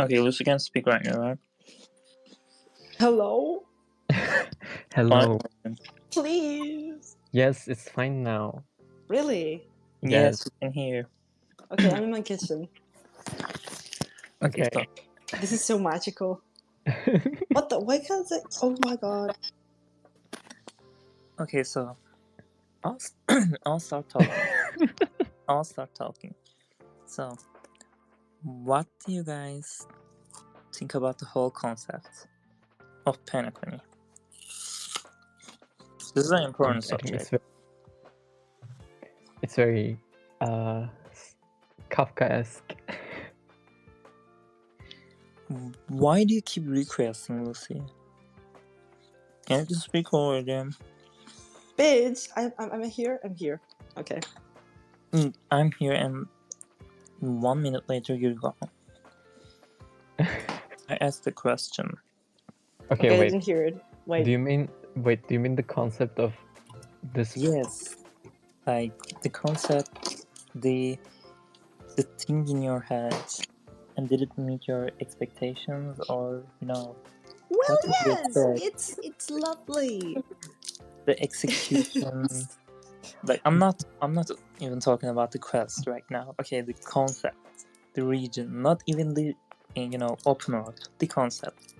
Okay, Lucy can speak right now, right? Hello? Hello. Please. Yes, it's fine now. Really? Yes, we can hear. Okay, I'm in my kitchen. Okay, Okay. This is so magical. What the? Why can't I? Oh my god. okay, so I'll start talking. So, what do you guys think about the whole concept of Penacony? This is an important I think subject. it's very Kafkaesque. Why do you keep requesting, Lucy? Can you just speak over them? Bitch, I'm here. I'm here. Okay. I'm here, and 1 minute later you're gone. I asked the question. Okay, I wait. didn't hear it. Wait. Do you mean the concept of this? Yes, like the concept, the thing in your head, and did it meet your expectations, or Well, what did you yes. expect? It's lovely. The execution. Like I'm not even talking about the quest right now. Okay, the concept, the region, not even the open world, the concept.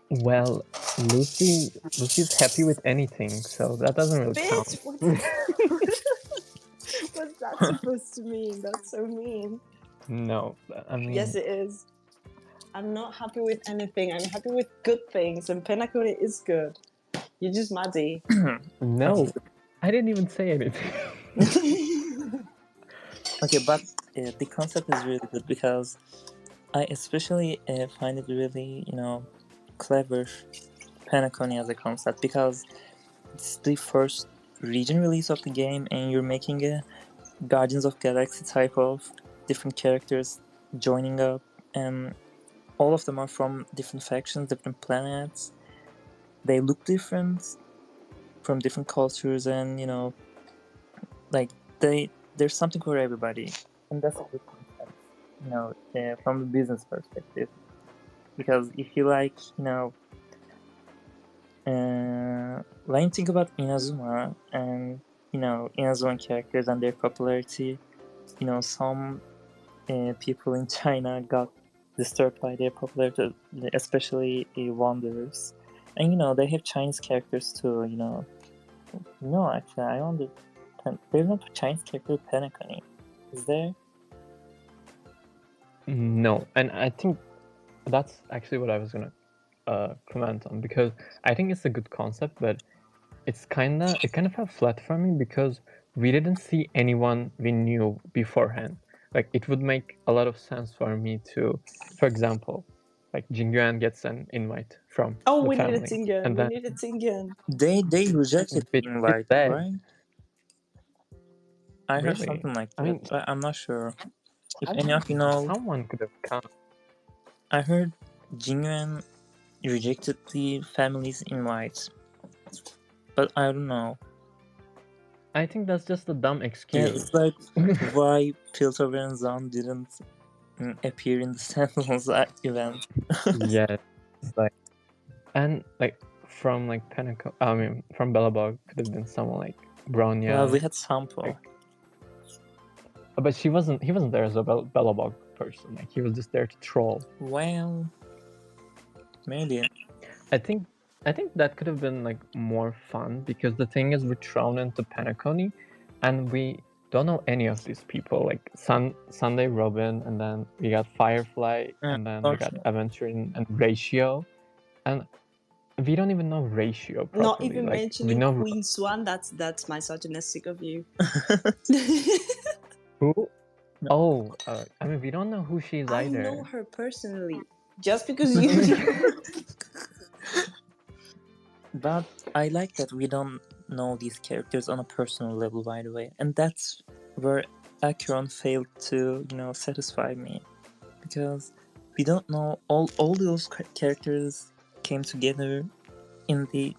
Well, Lucy's happy with anything, so that doesn't really count. Bitch, what's that supposed to mean? That's so mean. No, I mean. Yes, it is. I'm not happy with anything. I'm happy with good things, and Penacony is good. You're just Maddie. No, I didn't even say anything. Okay, but the concept is really good because I especially find it really, clever, Penacony as a concept, because it's the first region release of the game, and you're making a Guardians of Galaxy type of different characters joining up, and all of them are from different factions, different planets. They look different from different cultures, and like there's something for everybody, and that's a good concept, from the business perspective. Because if you like, when you think about Inazuma and Inazuma characters and their popularity, some people in China got disturbed by their popularity, especially wanderers, and they have Chinese characters too. No, actually, I don't. There's no Chinese character with Penacony, is there? No, and I think that's actually what I was gonna comment on, because I think it's a good concept, but it kind of fell flat for me because we didn't see anyone we knew beforehand. Like, it would make a lot of sense for me to, for example, like Jingyuan gets an invite from the we family, need a Tingen. and then We need a Tingen. They rejected the invite, dead. right? I heard Really? something like that, I mean, but I'm not sure. If any of you know, someone could have come. I heard Jingyuan rejected the family's invite, but I don't know. I think that's just a dumb Yeah, excuse. it's like why Piltover and Zahn didn't appear in the Sentinels event. Yes, from from Bellabog could have been someone like Bronya. Well, we had Sampo. But he wasn't there as a Bellabog person. Like, he was just there to troll. Well, maybe. I think that could have been like more fun, because the thing is, we're thrown into Penacony, and we don't know any of these people. Like Sunday Robin, and then we got Firefly, and then we got Aventurine and Ratio, and we don't even know Ratio properly. Not even like, mentioning Queen Swan. That's misogynistic of you. Who? Oh, I mean, we don't know who she is either. I know her personally. Just because you. But I like that we don't know these characters on a personal level, by the way, and that's where Acheron failed to, satisfy me, because we don't know all those characters came together in the,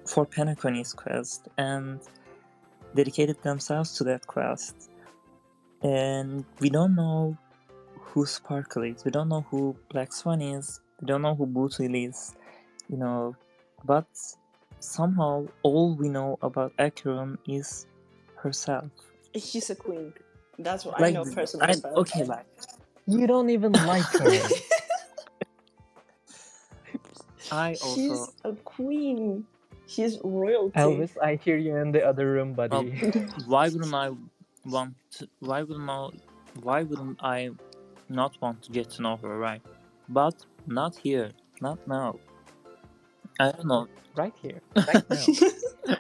for Penacony's quest, and dedicated themselves to that quest, and we don't know who Sparkle is. We don't know who Black Swan is. We don't know who Bootle is. But somehow all we know about acheron is herself. She's a queen. That's what I know personally. Okay, like You don't even like her. She's a queen. She's royalty. Elvis, I hear you in the other room, buddy. Why wouldn't I not want to get to know her, right? But not here, not now. I don't know. Right here, right now.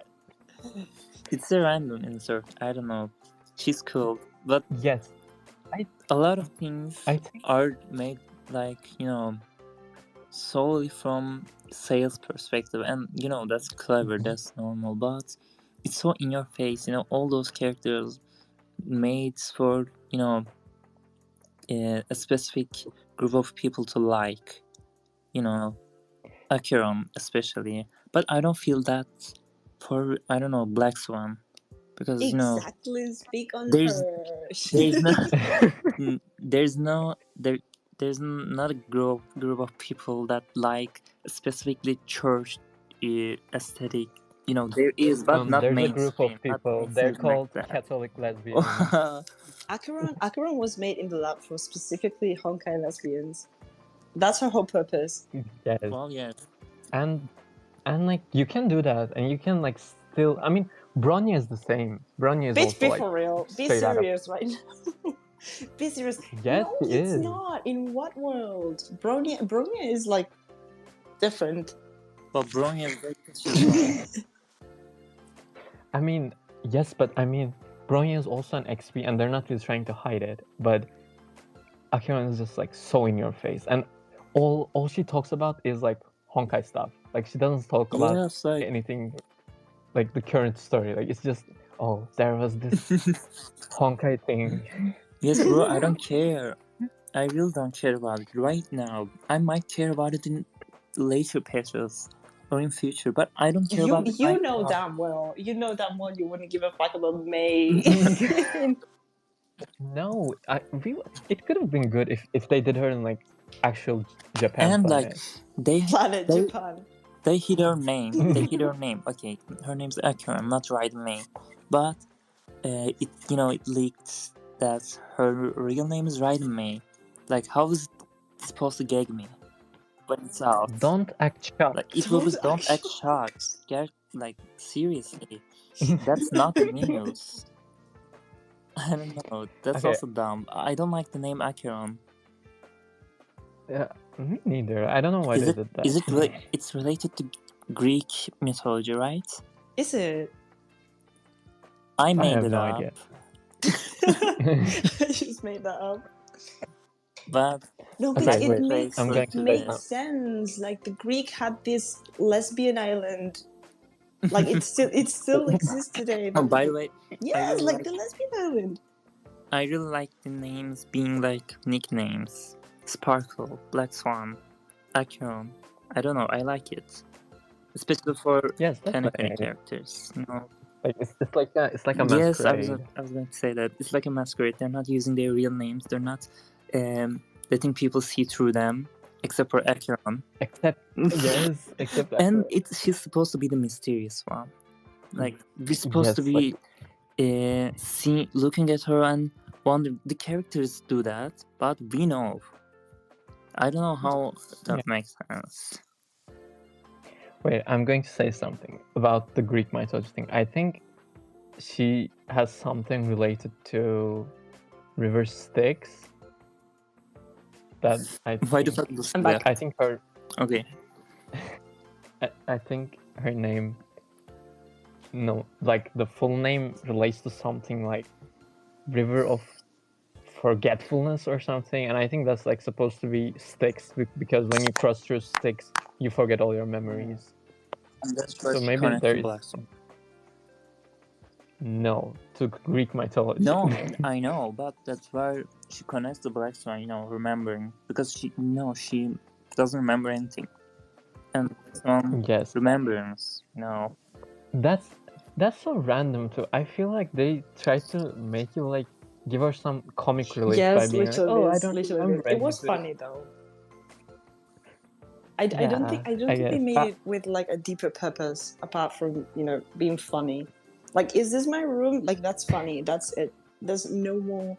It's a random insert. I don't know. She's cool, but yes, a lot of things are made solely from sales perspective, and that's clever, that's normal, but it's so in your face. All those characters made for a specific group of people to like, acheron especially, but I don't feel that for Black Swan, because exactly. Speak on there's her. there's not a group of people that like specifically church aesthetic. There is, but not there's mainstream. A group of people. They're called Catholic lesbians. Acheron was made in the lab for specifically Honkai lesbians. That's her whole purpose. Yes. Well, yes. And like you can do that, and you can like still. I mean, Bronya is the same. Bronya is Bitch, also be for real. Be serious right now. Be serious. Yes, no, it's not. In what world? Bronya is like different. Well, Bronya is I mean, yes, but I mean, Bronya is also an XP, and they're not really trying to hide it. But acheron is just like so in your face, and all she talks about is like Honkai stuff. Like she doesn't talk about anything like the current story. Like it's just, oh, there was this Honkai thing. Yes, bro, I don't care. I really don't care about it right now. I might care about it in later patches or in future, but I don't care about it. You know damn well you wouldn't give a fuck about May. No, it could have been good if they did her in like actual Japan and planet. Japan. They hid her name. Okay, her name's acheron, not Raiden May, but it leaked that her real name is Raiden May. Like, how is it supposed to gag me when it's out? Don't act shocked. Like, it will be don't act shocked. Like, seriously, that's not news. I don't know. That's also dumb. I don't like the name acheron. Yeah, me neither. I don't know why they did that. It's related to Greek mythology, right? Is it? I made it up. Idea. I just made that up. But no, but it makes sense. Like the Greek had this lesbian island. Like it still exists today. Oh, by the way, yes, like the lesbian island. I really like the names being like nicknames. Sparkle, Black Swan, acheron. I don't know. I like it, especially for Penacony characters. Like it's like a masquerade. Yes, I was going to say that it's like a masquerade. They're not using their real names. They're not letting people see through them, except for acheron. Except and she's supposed to be the mysterious one. Like we're supposed to be looking at her and wonder. The characters do that, but we know. I don't know how that makes sense. Wait, I'm going to say something about the Greek mythology thing. I think she has something related to River Styx. That I think, why the fuck I think her. Okay. I think her name. No, like the full name relates to something like River of Forgetfulness or something, and I think that's like supposed to be Styx because when you cross through Styx, you forget all your memories. And that's so maybe there is. Black Swan. No, to Greek mythology. No, I know, but that's where she connects to Black Swan. Remembering because she doesn't remember anything, and remembrance. That's so random too. I feel like they try to make you like give her some comic relief by being like, "Oh, I don't remember It was anything." funny though. I don't think they made it with like a deeper purpose apart from being funny. Like, is this my room? Like, that's funny. That's it. There's no more,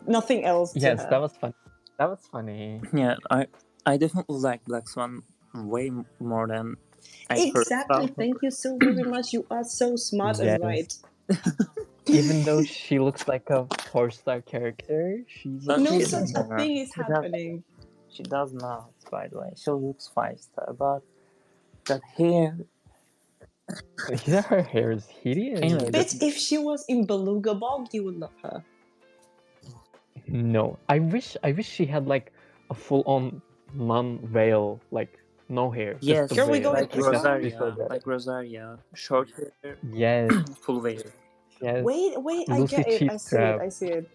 nothing else. Yes, that was fun. That was funny. Yeah, I definitely like Black Swan way more than exactly. Thank you so very much. You are so smart and right. Even though she looks like a 4-star character, she's no such a thing is happening. She does not, by the way. She looks 5-star, but that hair. Her hair is hideous. Anyway, bitch, if she was in Beluga Bog, you would love her. No, I wish she had like a full-on non-veil, like no hair. Yes, here we go. Like Rosaria, short hair. Yes, full veil. Yes. Wait, I get it. I see it.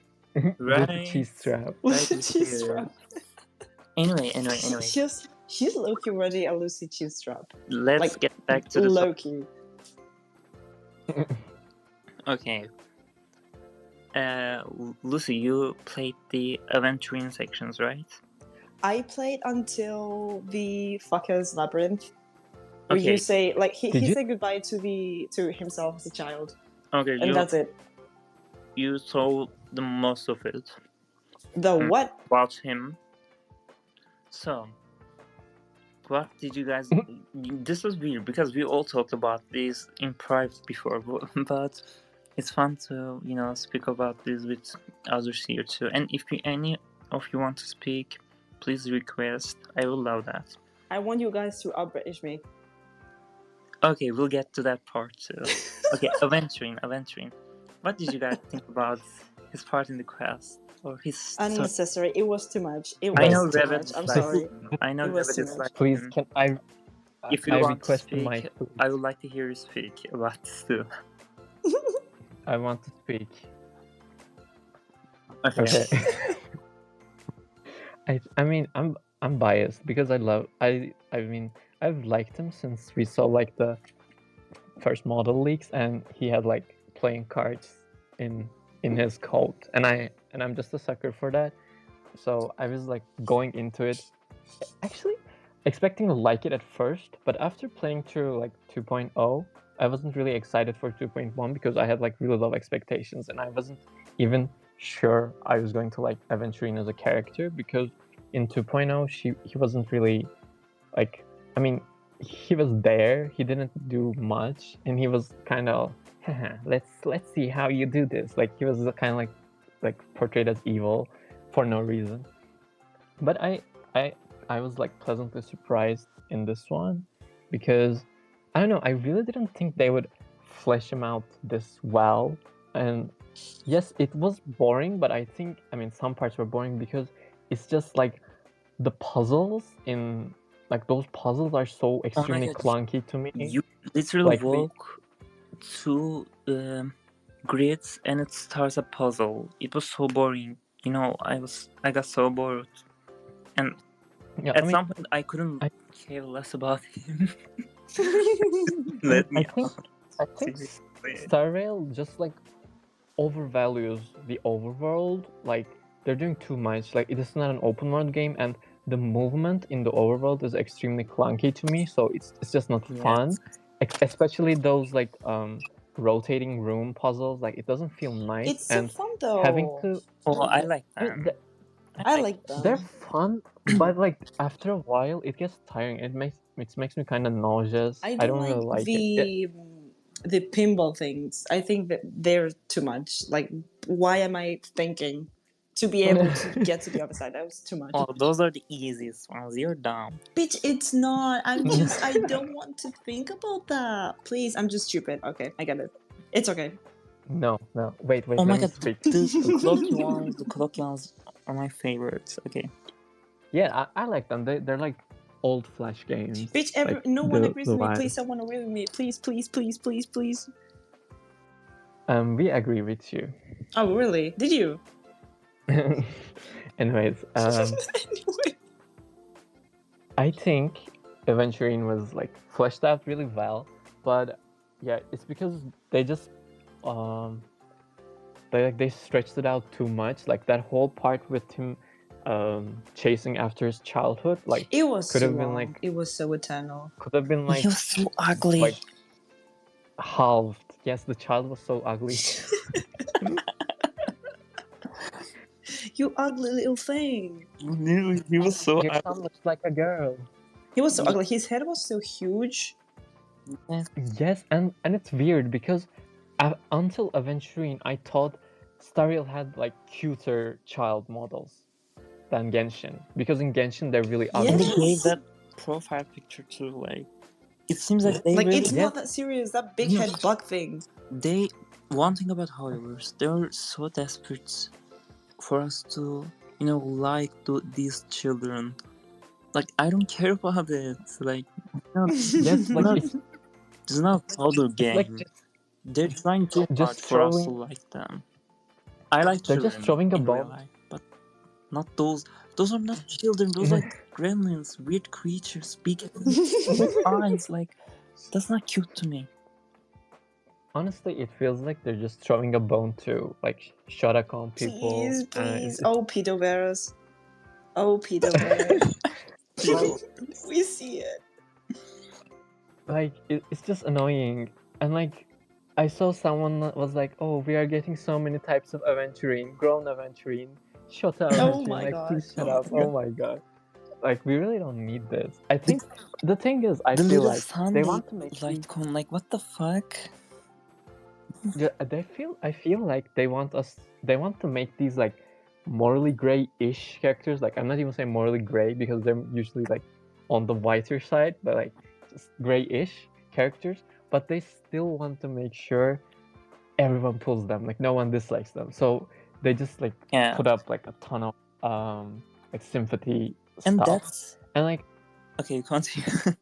Right. Cheese strap. Lucy cheese strap. Anyway. She's low-key already a Lucy cheese strap. Let's get back to the low-key. Okay. Lucy, you played the aventurine sections, right? I played until the fucker's labyrinth. Where you say, like, he said goodbye to himself as a child. Okay, and that's it. You saw the most of it. The what? About him. So, what did you guys... This was weird, because we all talked about this in private before, but it's fun to, speak about this with others here too. And if any of you want to speak, please request. I will love that. I want you guys to out-British me. Okay, we'll get to that part too. Okay, aventurine. What did you guys think about his part in the quest? Or his unnecessary. It was too much. I know Rabbit. I'm sorry. I know Rabbit is like. Please, can I? If you want to speak, I would like to hear you speak about this too. I want to speak. Okay. I mean, I'm biased because I've liked him since we saw like the first model leaks, and he had like playing cards in his cult, and I'm just a sucker for that. So I was like going into it, actually expecting to like it at first, but after playing through like 2.0, I wasn't really excited for 2.1 because I had like really low expectations, and I wasn't even sure I was going to like Aventurine as a character, because in 2.0 he wasn't really like, I mean, he was there, he didn't do much, and he was kind of let's see how you do this. Like, he was kind of like portrayed as evil for no reason. But I was like pleasantly surprised in this one, because I don't know, I really didn't think they would flesh him out this well. And yes, it was boring, but I think, I mean, some parts were boring because it's just like the puzzles in, like, those puzzles are so extremely clunky to me. You literally walk to grids and it starts a puzzle. It was so boring. I got so bored. And at some point I couldn't care less about him. Let me I think Star Rail just like overvalues the overworld. Like, they're doing too much. Like, it is not an open world game, and the movement in the overworld is extremely clunky to me, so it's just not fun. Especially those like rotating room puzzles. Like, it doesn't feel nice. It's so fun though. Having to I like them. I like them. They're fun, but like after a while it gets tiring. It makes me kind of nauseous. I don't really like it. The pinball things. I think that they're too much. Like, why am I thinking to be able to get to the other side? That was too much. Oh, those are the easiest ones. You're dumb. Bitch, it's not. I don't want to think about that. Please, I'm just stupid. Okay, I get it. It's okay. No. Wait. Oh my god, the clocky ones are my favorites. Okay. Yeah, I like them. They're like old Flash games. Bitch, like no one agrees with me. Please, someone agree with me. Please. We agree with you. Oh, really? Did you? Anyways, I think Aventurine was like fleshed out really well, but yeah, it's because they just they stretched it out too much. Like that whole part with him chasing after his childhood, like It was could so have been long. like It was so eternal. could have been like He was so ugly. like halved. Yes, the child was so ugly. You ugly little thing. He was so Your ugly. son looks like a girl. He was so ugly. His head was so huge. Yes, and it's weird because until Aventurine, I thought Stariel had like cuter child models than Genshin, because in Genshin they're really ugly. And they gave that profile picture too. Like, it seems like they Like really, it's not that serious. That big head bug thing. They, one thing about Hoyoverse, they were so desperate for us to, like these children. Like, I don't care about it. Like, Yes, like it's not other game. like They're trying too hard for us to like them. I like they're children just throwing a in real bomb. life, but not those. Those are not children. Those are gremlins, weird creatures, big eyes. Like, that's not cute to me. Honestly, it feels like they're just throwing a bone to like Shadowcon people. Please. Oh, pedo bears. Oh, pedo bear. We see it. Like it's just annoying, and like I saw someone was like, "Oh, we are getting so many types of aventurine, grown aventurine, Shota aventurine." Oh my like, gosh. please shut up! Oh my god! Like, we really don't need this. I think the thing is, I The feel little like sun they want to make light cone. Like, what the fuck? Yeah, I feel like they want to make these like morally gray-ish characters. Like, I'm not even saying morally gray because they're usually like on the whiter side, but like just gray-ish characters. But they still want to make sure everyone pulls them, like no one dislikes them. So they just like put up like a ton of like sympathy and stuff. And like, okay, continue.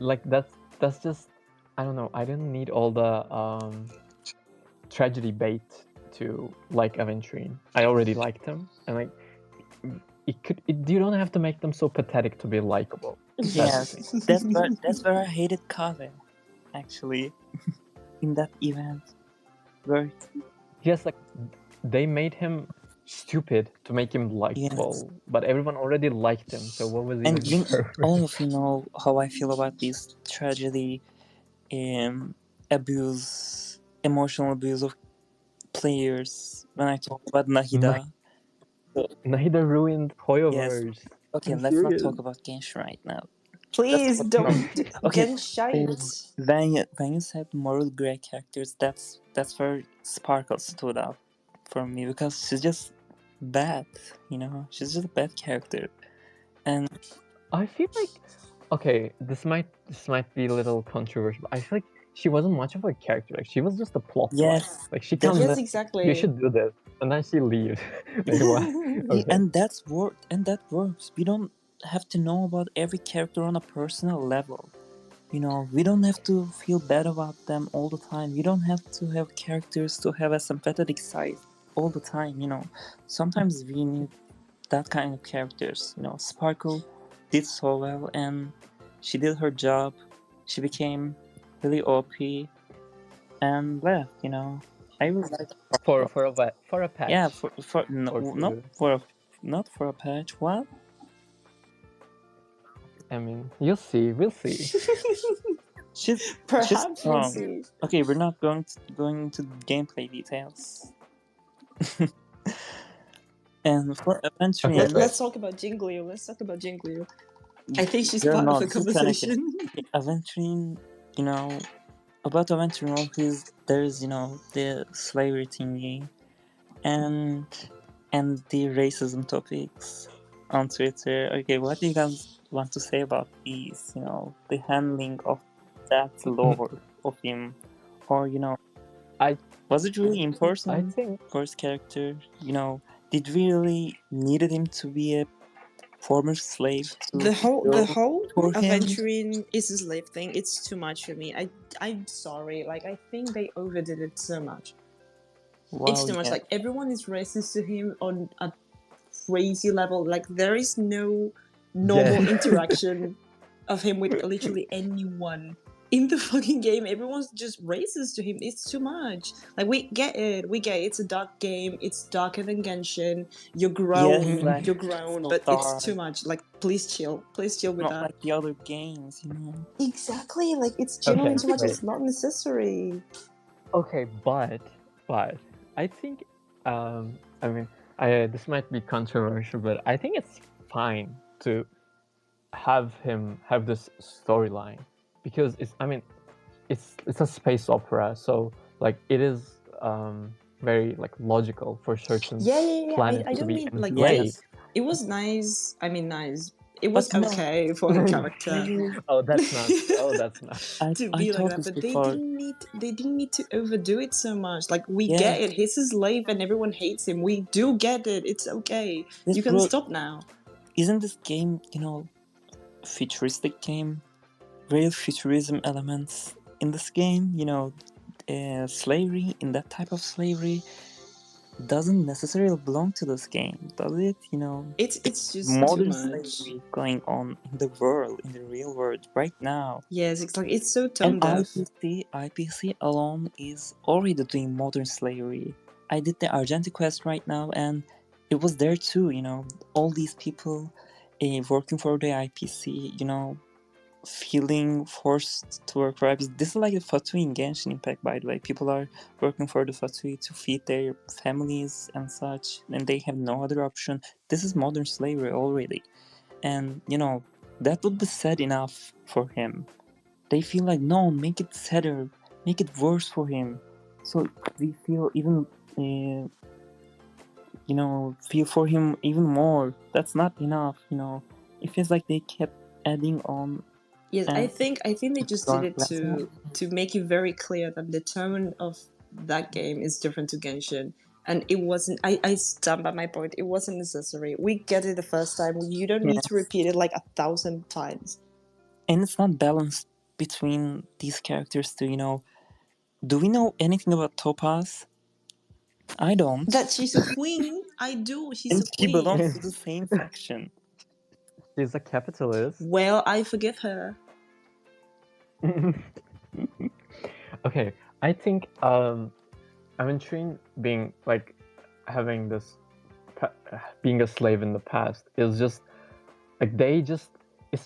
like that's just, I don't know. I didn't need all the tragedy bait to like Aventurine. I already liked him, and like you don't have to make them so pathetic to be likable. Yes, that's where I hated Kave, actually, in that event. Where yes, like they made him stupid to make him likable, but everyone already liked him. So what was and all of you know how I feel about this tragedy, abuse, emotional abuse of players. When I talk about Nahida, Nahida ruined Hoyoverse. Yes. Okay, let's not talk about Genshin right now. Please don't. Okay, Genshin. when you said moral gray characters, that's where Sparkle stood out for me, because she's just bad. She's just a bad character, and I feel like, okay, this might be a little controversial, but I feel like she wasn't much of a character. Like, she was just a plot line. Like, she comes in, exactly. You should do this, and then she leaves. Like, what? Okay. And that works. We don't have to know about every character on a personal level. We don't have to feel bad about them all the time. We don't have to have characters to have a sympathetic side all the time. Sometimes we need that kind of characters. Sparkle did so well, and she did her job. She became really OP and left. I was like, for a patch. Yeah, not for a patch. What? I mean, you'll see. We'll see. Perhaps we'll see. Okay, we're not going into gameplay details. And for Aventurine, let's talk about Jingliu. I think she's part of the conversation. Aventurine, about Aventurine, there's the slavery thingy, and the racism topics on Twitter. Okay, what do you guys want to say about these? The handling of that lore of him, or was it really important? I think for his character, did we really needed him to be a former slave? The whole Aventurine is a slave thing. It's too much for me. I'm sorry. Like, I think they overdid it so much. Wow, it's too much. Like, everyone is racist to him on a crazy level. Like, there is no normal interaction of him with literally anyone. in the fucking game, everyone's just racist to him. It's too much. Like, we get it. It's a dark game. It's darker than Genshin. You're grown. Like, you're grown, so but dark. it's too much. Like, please chill. Please chill with Not that. like the other games, you know. Exactly. Like, it's genuinely too much. It's not necessary. Okay, but I think I mean this might be controversial, but I think it's fine to have him have this storyline because it's a space opera, so like it is very like logical for certain planets I to don't be mean like enslaved. it was nice. I mean, nice. It was But no. okay for the character. Oh, that's not. To be like that, but they didn't need to overdo it so much. Like, we get it. He's a slave and everyone hates him. We do get it. It's okay. You can stop now. Isn't this game, you know, futuristic game? Real futurism elements in this game, you know, slavery, in that type of slavery doesn't necessarily belong to this game, does it? You know, it's just modern too much slavery going on in the world, in the real world right now. Yes, it's like it's so tone deaf. IPC alone is already doing modern slavery. I did the Argenti quest right now, and it was there too. You know, all these people working for the IPC. You know, feeling forced to work for IPC. This is like the Fatui in Genshin Impact, by the way. People are working for the Fatui to feed their families and such, and they have no other option. This is modern slavery already. And, you know, that would be sad enough for him. They feel like, no, make it sadder, make it worse for him. So we feel even, you know, feel for him even more. That's not enough, you know. It feels like they kept adding on. Yes, I think they just did it to make it very clear that the tone of that game is different to Genshin. And it wasn't, I stand by my point, it wasn't necessary. We get it the first time. You don't need to repeat it like 1,000 times. And it's not balanced between these characters too, you know. Do we know anything about Topaz? I don't. That she's a queen? I do, she's a queen. She belongs to the same faction. She's a capitalist. Well, I forgive her. Okay, I think aventurine being like having this being a slave in the past is just like it's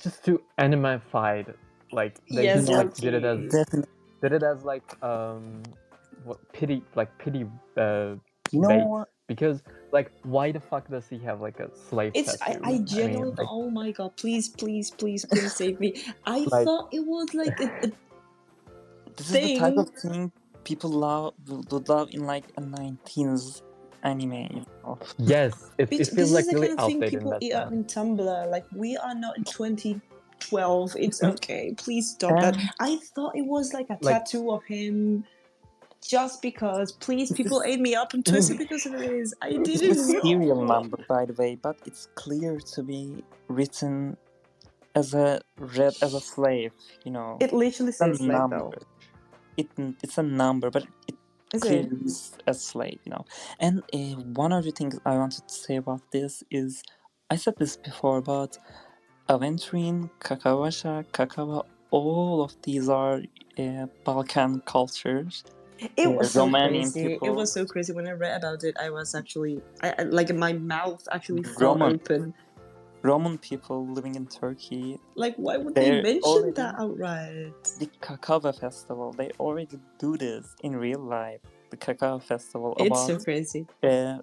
just too animified. Like they yes, just like did it as like pity you know bait. what? Because like why the fuck does he have like a slave tattoo? I genuinely like, oh my god, please save me. I like, thought it was like a this is the type of thing people would love in like a 19s anime, you know? Yes, it feels like really outdated. This is the kind of thing people eat up in Tumblr. Like, we are not in 2012. It's okay. Please stop that. I thought it was like a tattoo of him. Just because, please, people ate me up on Twitter because of this. I didn't know. It's a serial number, by the way, but it's clear to be written as a slave. You know, it literally says slave though. It's a number, but it clearly is a slave. You know, and one of the things I wanted to say about this is, I said this before, but aventurine, kakawasha, kakawa, all of these are Balkan cultures. It was so crazy. It was so crazy. When I read about it, I was actually, like, my mouth actually fell open. Roman people living in Turkey. Like, why would they mention that outright? The Kakava festival, they already do this in real life. The Kakava festival. It's so crazy. Yeah,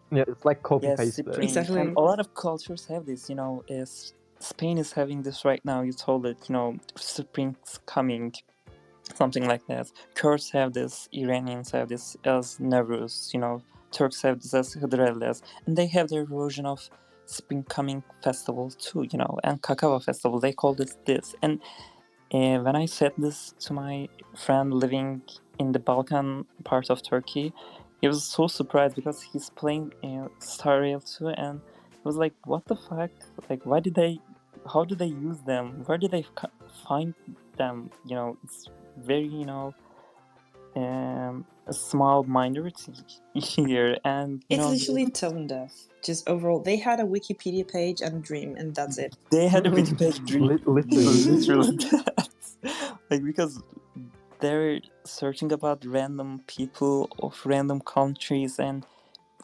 it's like copy-paste. Exactly. And a lot of cultures have this, you know. Spain is having this right now. You told it, you know, spring's coming. Something like that. Kurds have this, Iranians have this as Nowruz, you know, Turks have this as Hıdrellez, and they have their version of spring coming festival too, you know, and Kakava festival, they call this. And when I said this to my friend living in the Balkan part of Turkey, he was so surprised because he's playing Star Rail 2, and he was like, what the fuck? Like, how do they use them? Where do they find them? You know, it's very, you know, a small minority here, and it's literally tone deaf. Just overall, they had a Wikipedia page and a dream, and that's it. They had a Wikipedia page, dream, literally. like because they're searching about random people of random countries and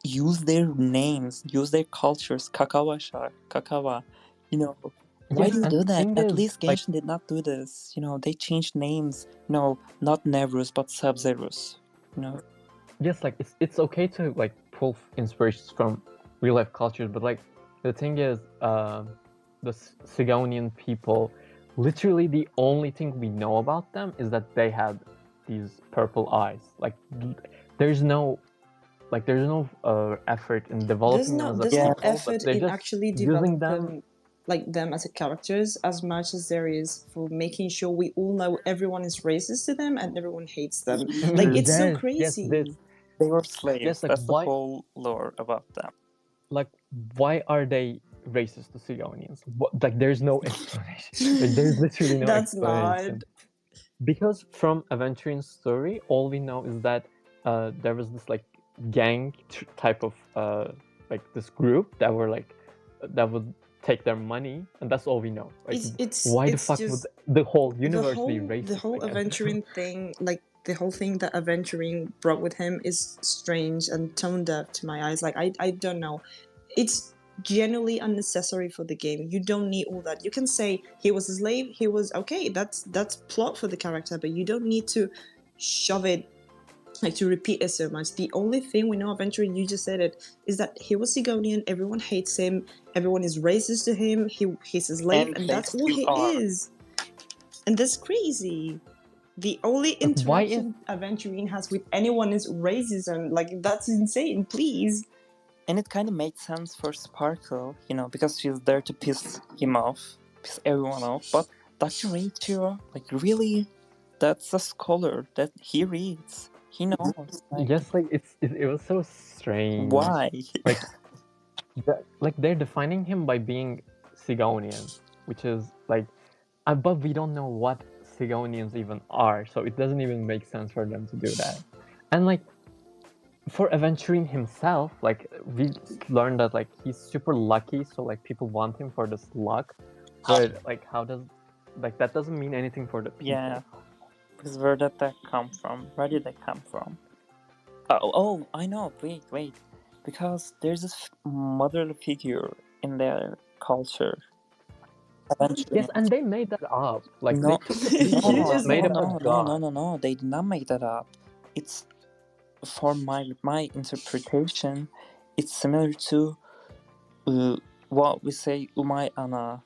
use their names, use their cultures. Kakawasha, Kakawa. You know, why Yes, do you and do the that? thing At is, least like, Genshin did not do this. You know, they changed names. No, not Nevruz, but Sub-Zerus. You know. yes, like it's okay to like pull inspirations from real life cultures, but like the thing is, the Sigonian people, literally the only thing we know about them is that they had these purple eyes. Like there's no effort in developing them as a there's no people, effort but they're in just actually using them. developing like them as a characters as much as there is for making sure we all know everyone is racist to them and everyone hates them. Like it's so Yes, crazy. this. They were slaves. Yes, like That's the why? whole lore about them. Like why are they racist to Sigonians? Like there's no explanation. Like there's literally no That's explanation. not. Because from Aventurine's story, all we know is that there was this like gang type of like this group that were like that would take their money, and that's all we know. Like why the fuck would the whole universe be racist? The whole aventurine thing, like the whole thing that aventurine brought with him is strange and tone deaf to my eyes. Like I don't know. It's genuinely unnecessary for the game. You don't need all that. You can say he was a slave, he was okay, that's plot for the character, but you don't need to shove it, like to repeat it so much. The only thing we know of Aventurine, you just said it, is that he was Sigonian, everyone hates him, everyone is racist to him, he's a slave, and that's all he is. And that's crazy. The only interaction Aventurine has with anyone is racism. Like, that's insane, please. And it kind of made sense for Sparkle, you know, because she's there to piss him off, piss everyone off. But Dr. Reichiro, like, really? That's a scholar that he reads. He knows. Like, yes, like it was so strange. Why? Like they're defining him by being Sigonian, which is like, but we don't know what Sigonians even are, so it doesn't even make sense for them to do that. And like for Aventurine himself, like we learned that like he's super lucky, so like people want him for this luck. But like how does like that doesn't mean anything for the people. Yeah. Because where did that come from? Where did they come from? Oh, I know. Wait. Because there's this motherly figure in their culture. Yes, and they made that up. Like no, made up a god. No. They did not make that up. It's for my interpretation. It's similar to what we say Umay Ana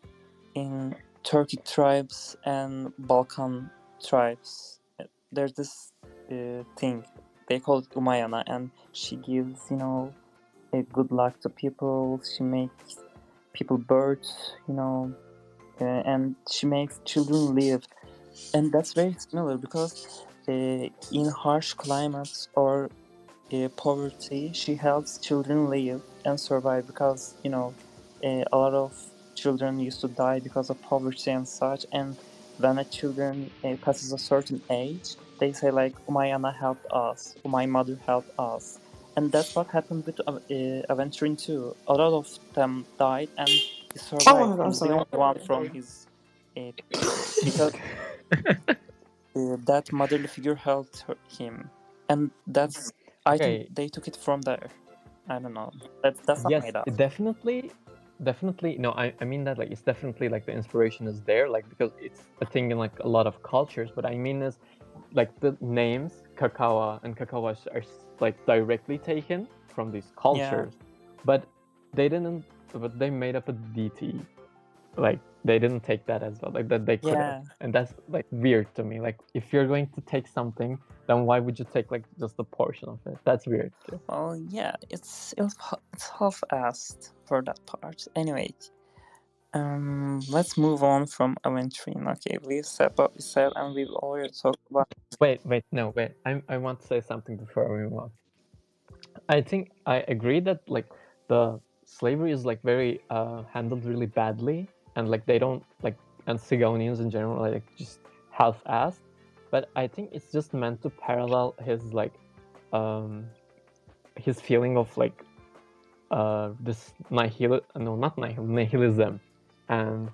in Turkic tribes and Balkan tribes. There's this thing they call it Umayana, and she gives a good luck to people. She makes people birth, and she makes children live, and that's very similar because in harsh climates or poverty, she helps children live and survive because a lot of children used to die because of poverty and such. And when a children passes a certain age, they say like, Umayana helped us, my mother helped us. And that's what happened with Aventurine too. A lot of them died and he survived. He's the only one from his because that motherly figure helped him, and that's I think they took it from there. I don't know. That's not made up. Definitely. No, I mean that like it's definitely like the inspiration is there, like because it's a thing in like a lot of cultures. But I mean is like the names Kakawa and Kakawa are like directly taken from these cultures, but they didn't. But they made up a DT. Like they didn't take that as well, like that they could have, and that's like weird to me. Like if you're going to take something, then why would you take like just a portion of it? That's weird. Oh yeah, it's half-assed for that part. Anyway, let's move on from Aventurine. Okay, we've said what we said, and we've already talked about. Wait. I want to say something before we move on. I think I agree that like the slavery is like very handled really badly, and like they don't like, and Sigonians in general like just half-assed. But I think it's just meant to parallel his like his feeling of like this nihilism, and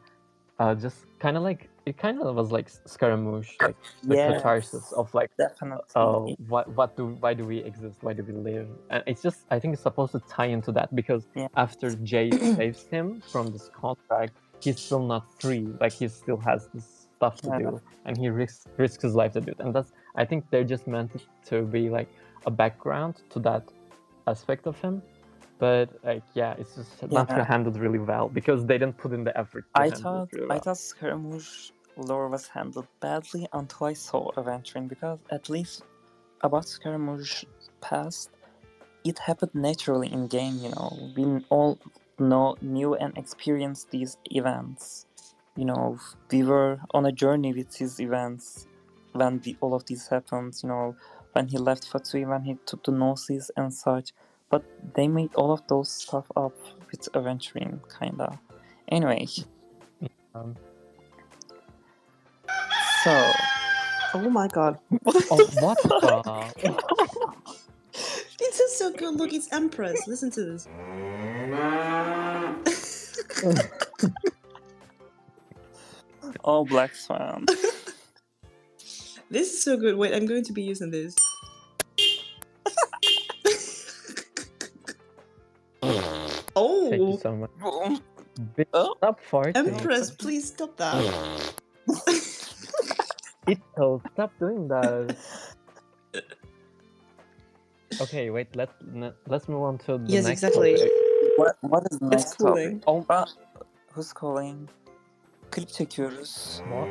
just kind of like it kind of was like Scaramouche, like the catharsis of like, definitely. why do we exist? Why do we live? And it's just, I think it's supposed to tie into that, because after Jay saves him from this contract, he's still not free. Like, he still has this stuff to do, and he risks his life to do it. And that's, I think they're just meant to be like a background to that aspect of him. But like, it's just not handled really well, because they didn't put in the effort to handle it really well. I thought Scaramouche lore was handled badly until I saw Aventurine, because at least about Scaramouche past, it happened naturally in game. You know, we all knew and experienced these events. You know, we were on a journey with these events when all of these happened. You know, when he left Fatsui, when he took the Gnosis and such. But they made all of those stuff up with Aventurine, kinda. Anyway. So. Oh my god. Oh, what the? It's just so good. Look, it's Empress. Listen to this. Oh, Black Swan. This is so good. Wait, I'm going to be using this. Oh! Thank you so much. Stop farting. Empress, please stop that. Stop doing that. Okay, wait. Let's move on to the next topic. What is the next topic? Oh, who's calling? Klip çekiyoruz. What?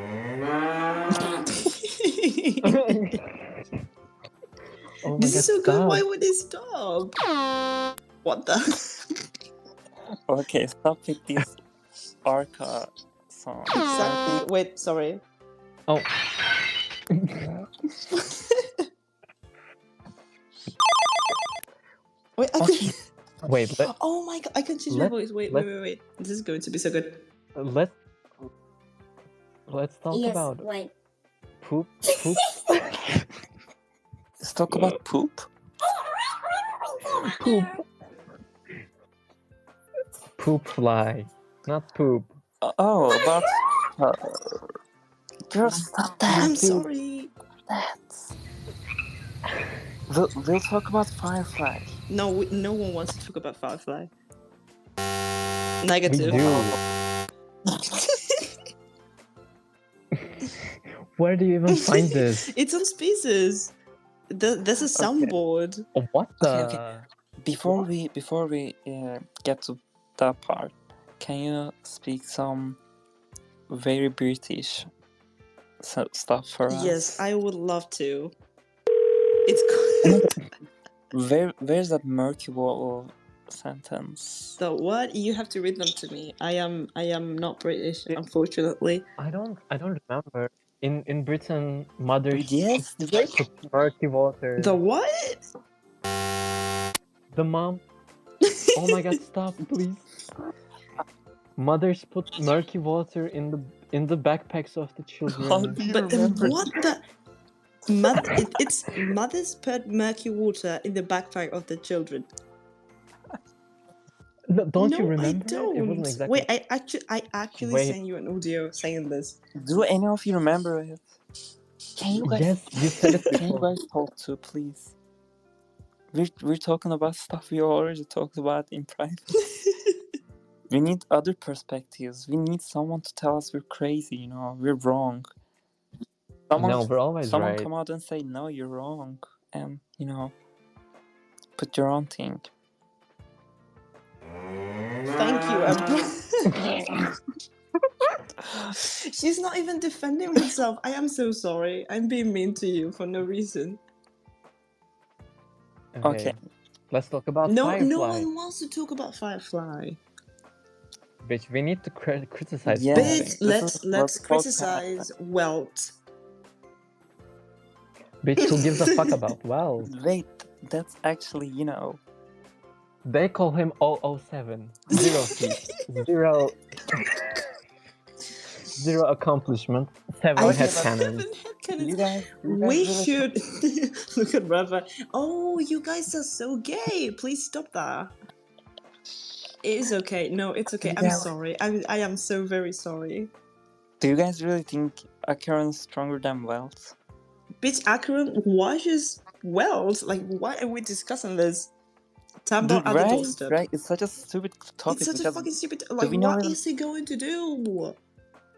Oh my this God, is so stop. good. Why would they stop? What the? Okay, stop with this Arca song. Exactly. Wait, sorry. Oh. Wait, Wait. Oh my god, I can change my voice. Wait. This is going to be so good. Let's talk about poop. Let's talk about poop. Poop fly, not poop. Oh, but girl, stop that. I'm sorry. We'll talk about Firefly. No, no one wants to talk about Firefly. Negative. We do. Where do you even find this? It's on Species. There's a soundboard. Oh, what the? Okay. Before we get to that part, can you speak some very British stuff for us? Yes, I would love to. It's Where's that murky wall sentence? So what? You have to read them to me. I am not British, unfortunately. I don't remember. In Britain, mothers put murky water. The what? The mom. Oh my God! Stop, please. Mothers put murky water in the backpacks of the children. How do you remember? What the? It's mothers put murky water in the backpack of the children. No, don't you remember? I don't. It wasn't exactly... Wait, I actually sent you an audio saying this. Do any of you remember it? Can you guys? Yes, you said it before. Can you guys talk to, please? We're talking about stuff we already talked about in private. We need other perspectives. We need someone to tell us we're crazy. You know, we're wrong. No, we're always right. Someone come out and say, no, you're wrong. And, you know, put your own thing. Thank you, Emma. She's not even defending herself. I am so sorry. I'm being mean to you for no reason. Okay. Let's talk about Firefly. No one wants to talk about Firefly. Bitch, we need to criticize. Bitch, let's criticize Welt. Bitch, who gives a fuck about Welt? Wait, that's actually, you know... They call him 007. 0 feet. 0... 0 accomplishment. 7 headcanons. We should... Look at Rafa. Oh, you guys are so gay. Please stop that. It is okay. No, it's okay. I'm sorry. I am so very sorry. Do you guys really think acheron is stronger than Welt? Bitch, acheron washes Welt. Like, why are we discussing this? Dude, right? It's such a stupid topic. It's such a fucking stupid. Like, we know what is he going to do?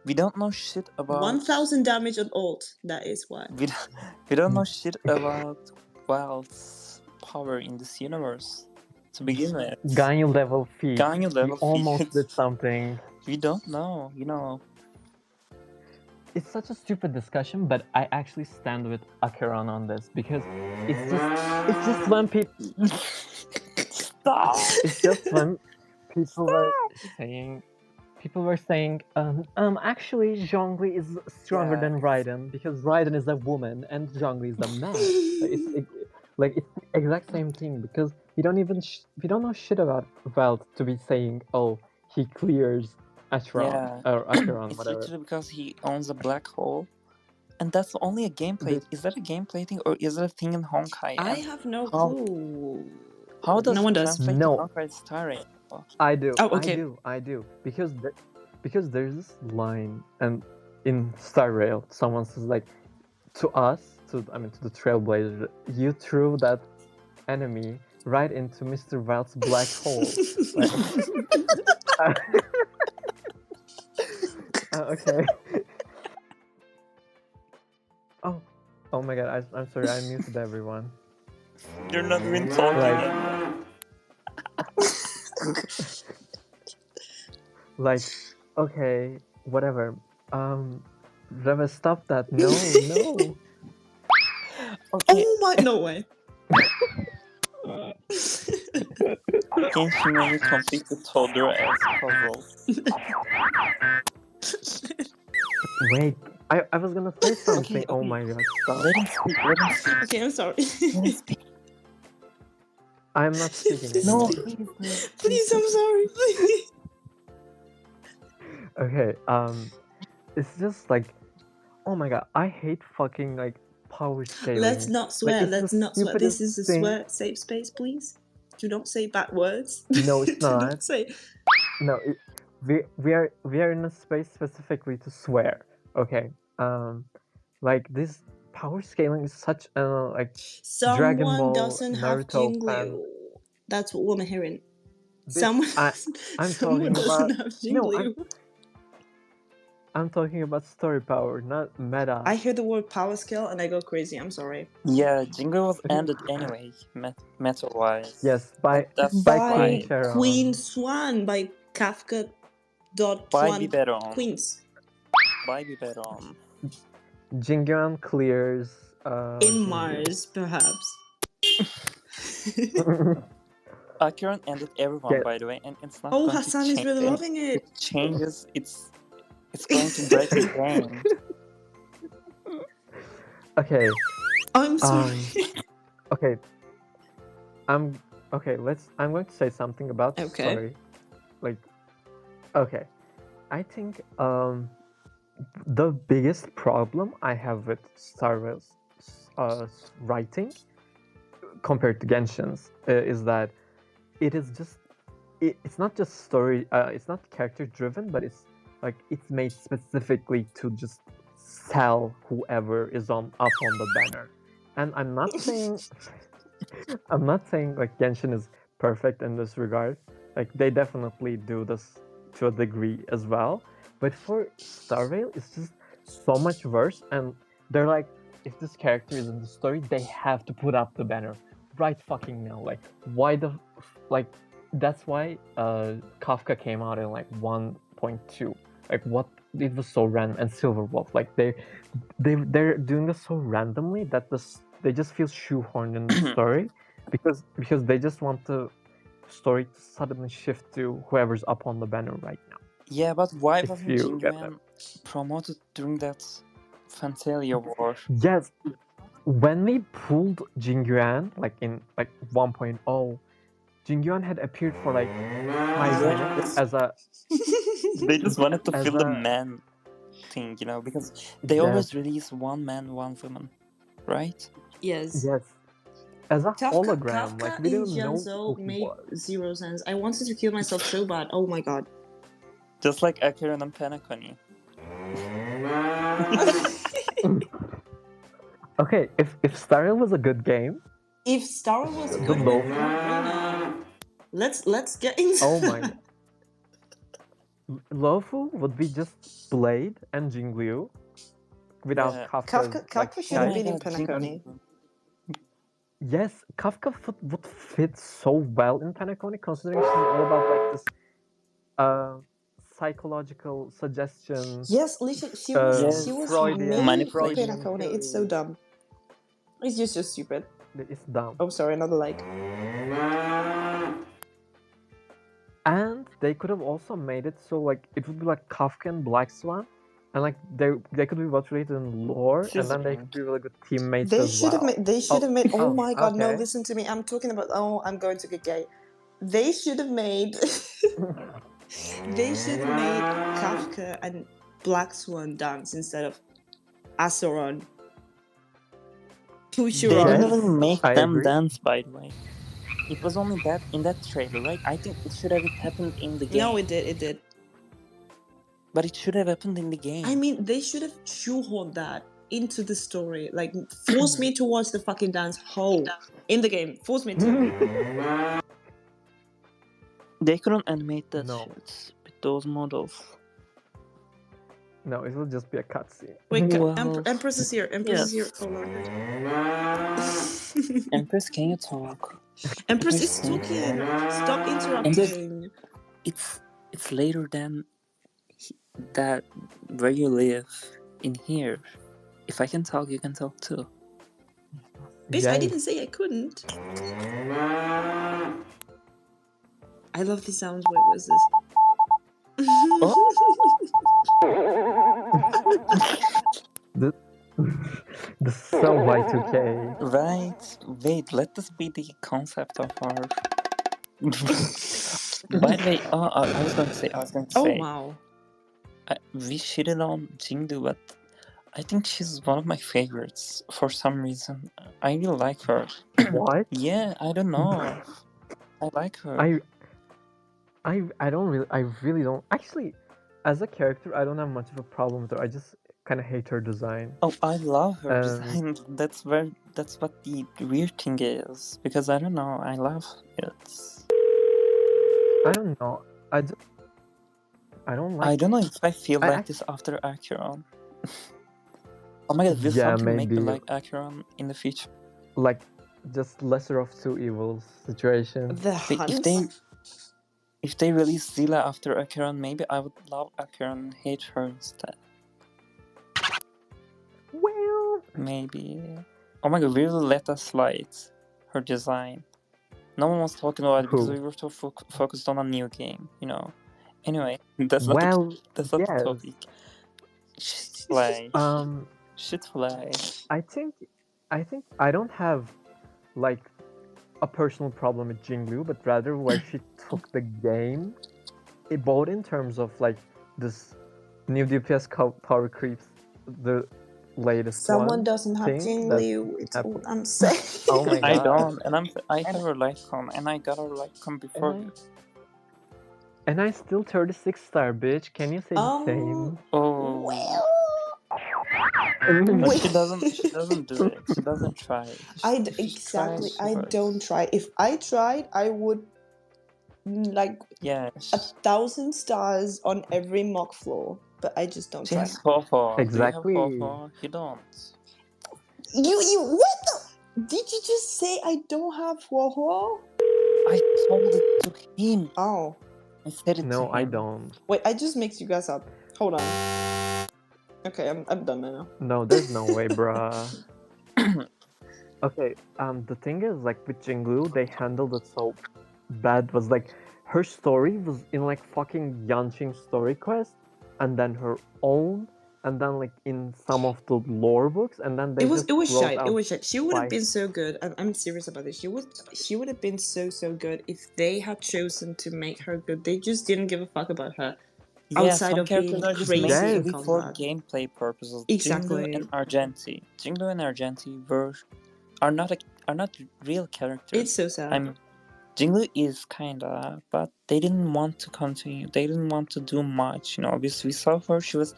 We don't know shit about 1000 damage on ult. That is why. We don't know shit about Welt's power in this universe to begin with. Ganyu level feat. We almost did something. We don't know, you know. It's such a stupid discussion, but I actually stand with acheron on this because it's just when people. Stop. It's just when people were saying, actually, Zhongli is stronger than Raiden because Raiden is a woman and Zhongli is a man. It's the exact same thing because we don't know shit about Velt to be saying, oh, he clears acheron or acheron, it's whatever. Literally because he owns a black hole, and that's only a gameplay. Is that a gameplay thing or is it a thing in Honkai? I have no clue. How does no one does? Honkai Star Rail? I do. Oh, okay. I do because there's this line, and in Star Rail, someone says like, to the Trailblazer, you threw that enemy right into Mr. Velt's black hole. Okay. Oh my god! I'm sorry. I muted everyone. You're not even talking. Like, okay, whatever. Reva, stop that. No. Okay. Oh my, no way. Can she really complete the toddler as puzzle? Wait, I was gonna say something. Okay. Oh my god, stop. Let him speak. Okay, I'm sorry. Let him speak. I'm not speaking. No, please, I'm sorry. Please. Okay, it's just like, oh my god, I hate fucking like power scaling. Let's not swear. Let's not swear. This is a swear safe space, please. Do not say bad words. No, it's not. Do not say. No, we are in a space specifically to swear. Okay, like this power scaling is such a like someone Dragon Ball, doesn't Naruto have Jingliu. That's what I'm hearing. I'm talking about Jingliu. I'm talking about story power, not meta. I hear the word power scale and I go crazy. I'm sorry. Yeah, Jingliu was ended anyway, metal-wise. Yes, by Queen Swan by Kafka. By Biberon. Queens. By Biberon. Jingyuan clears. In Mars, perhaps. acheron ended everyone, by the way, and it's not. Oh, Hassan is really loving it. It changes. It's going to break the game. Okay. I'm sorry. Okay. I'm going to say something about the story. Like, okay. I think the biggest problem I have with Star Rail's writing compared to Genshin's is that it is just it's not just story. It's not character driven, but it's like it's made specifically to just sell whoever is up on the banner. And I'm not saying like Genshin is perfect in this regard. Like they definitely do this to a degree as well. But for Star Rail, it's just so much worse. And they're like, if this character is in the story, they have to put up the banner right fucking now. Like, why that's why Kafka came out in like 1.2. Like, what? It was so random. And Silverwolf, like they're doing this so randomly that they just feel shoehorned in the story because they just want the story to suddenly shift to whoever's up on the banner right now. Yeah, but why wasn't Jingyuan promoted during that Fantasia war? Yes, when we pulled Jingyuan, like in like 1.0, Jingyuan had appeared for like 5 minutes as a. They just wanted to fill the man thing, you know, because they always release one man, one woman, right? Yes. Yes. As a hologram, Kafka like we didn't know xianzhou made zero sense. I wanted to kill myself so bad. Oh my god. Just like acheron and Penacony. Okay, if Star Rail was a good game, if Star Rail was good, let's get into. Oh my god. Luofu would be just Blade and Jingliu without Kafka's Kafka should have been in Penacony. Yes, Kafka would fit so well in Penacony, considering she's all about like this psychological suggestion. Yes, literally, she was made for Penacony. It's so dumb. It's just so stupid. It's dumb. Oh, sorry, another like. And they could have also made it so like it would be like Kafka and Black Swan, and like they could be what's related in lore, and then they could be really good teammates. They should have made. Oh my god! No, listen to me. I'm talking about. Oh, I'm going to get gay. They should have made. They should have made Kafka and Black Swan dance instead of acheron. They didn't even make them dance, by the way. It was only that in that trailer, right? I think it should have happened in the game. No, it did. But it should have happened in the game. I mean, they should have shoehorned that into the story. Like, force me to watch the fucking dance whole in the game. Force me to. They couldn't animate that shit with those models. No, it will just be a cutscene. Wait, Empress is here. Empress is here. Hold on. Empress, can you talk? Empress is talking. Stop interrupting. It's later than that where you live in here. If I can talk, you can talk too. Bitch, I didn't say I couldn't. I love the sounds. Wait, what's this? The so Y2K. Right. Wait, let this be the concept of our. By the way, I was going to say. Oh wow. We shitted on Jingdu, but I think she's one of my favorites for some reason. I really like her. What? Yeah, I don't know. I like her. I really don't. Actually, as a character, I don't have much of a problem with her. I just kind of hate her design. Oh, I love her design. That's what the weird thing is. Because I don't know, I love it. I don't know. I don't like. I don't know if I feel like this after Acheron. Oh my god, will something make me like Acheron in the future? Like, just lesser of two evils situation. If they release Zilla after Acheron, maybe I would love Acheron and hate her instead. Well, maybe. Oh my god, really let us slide her design. No one was talking about it because we were too focused on a new game, you know. Anyway, that's not the topic. Shit fly. Shit fly. I think I don't have like a personal problem with Jingliu, but rather where she took the game, both in terms of like this new DPS power creeps, the latest Someone doesn't have Jingliu, it's what I'm saying. Oh my god. I don't, and I have her Lycon, and I got her Lycon before you. And I still 36 star, bitch. Can you say the same? Oh. Well. She doesn't do it. She doesn't try. I don't try. If I tried, I would like 1,000 stars on every mock floor. But I just don't try. Exactly. You don't. You what the? Did you just say I don't have Huohuo? I told it to him. Oh. I said it to him. I don't. Wait, I just mixed you guys up. Hold on. Okay, I'm done now. No, there's no way, bruh. Okay, the thing is, like, with Jingliu, they handled it so bad. Was like, her story was in, like, fucking Yanqing's story quest, and then her own, and then, like, in some of the lore books, and then they It was shite. It was shite. She would have been so good. I'm serious about this. She would have been so good if they had chosen to make her good. They just didn't give a fuck about her. Outside of being crazy for gameplay purposes. Exactly. Jingliu and Argenti are not real characters. It's so sad. Jinglu is kinda, but they didn't want to continue. They didn't want to do much. You know, we saw her. She was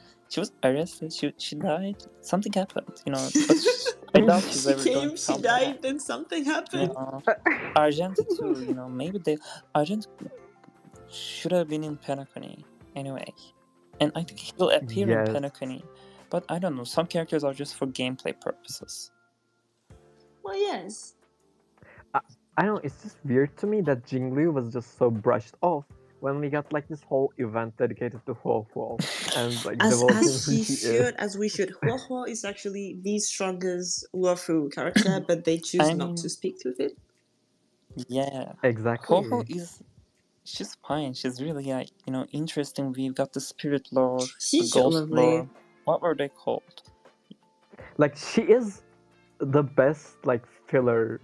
arrested. She died. Something happened. You know, but I doubt she's ever going to She come died, back. then something happened. Argenti too. You know, maybe Argenti should have been in Penacony anyway, and I think he will appear in Penacony. But I don't know. Some characters are just for gameplay purposes. Well, yes. I don't know, it's just weird to me that Jinglu was just so brushed off when we got like this whole event dedicated to Huo and like as we should. Huo is actually the strongest luofu character, but they choose not to speak with it. Yeah, exactly. She's fine. She's really interesting. We've got the spirit lore, she's the ghost lovely. lore. What were they called? Like she is the best like filler.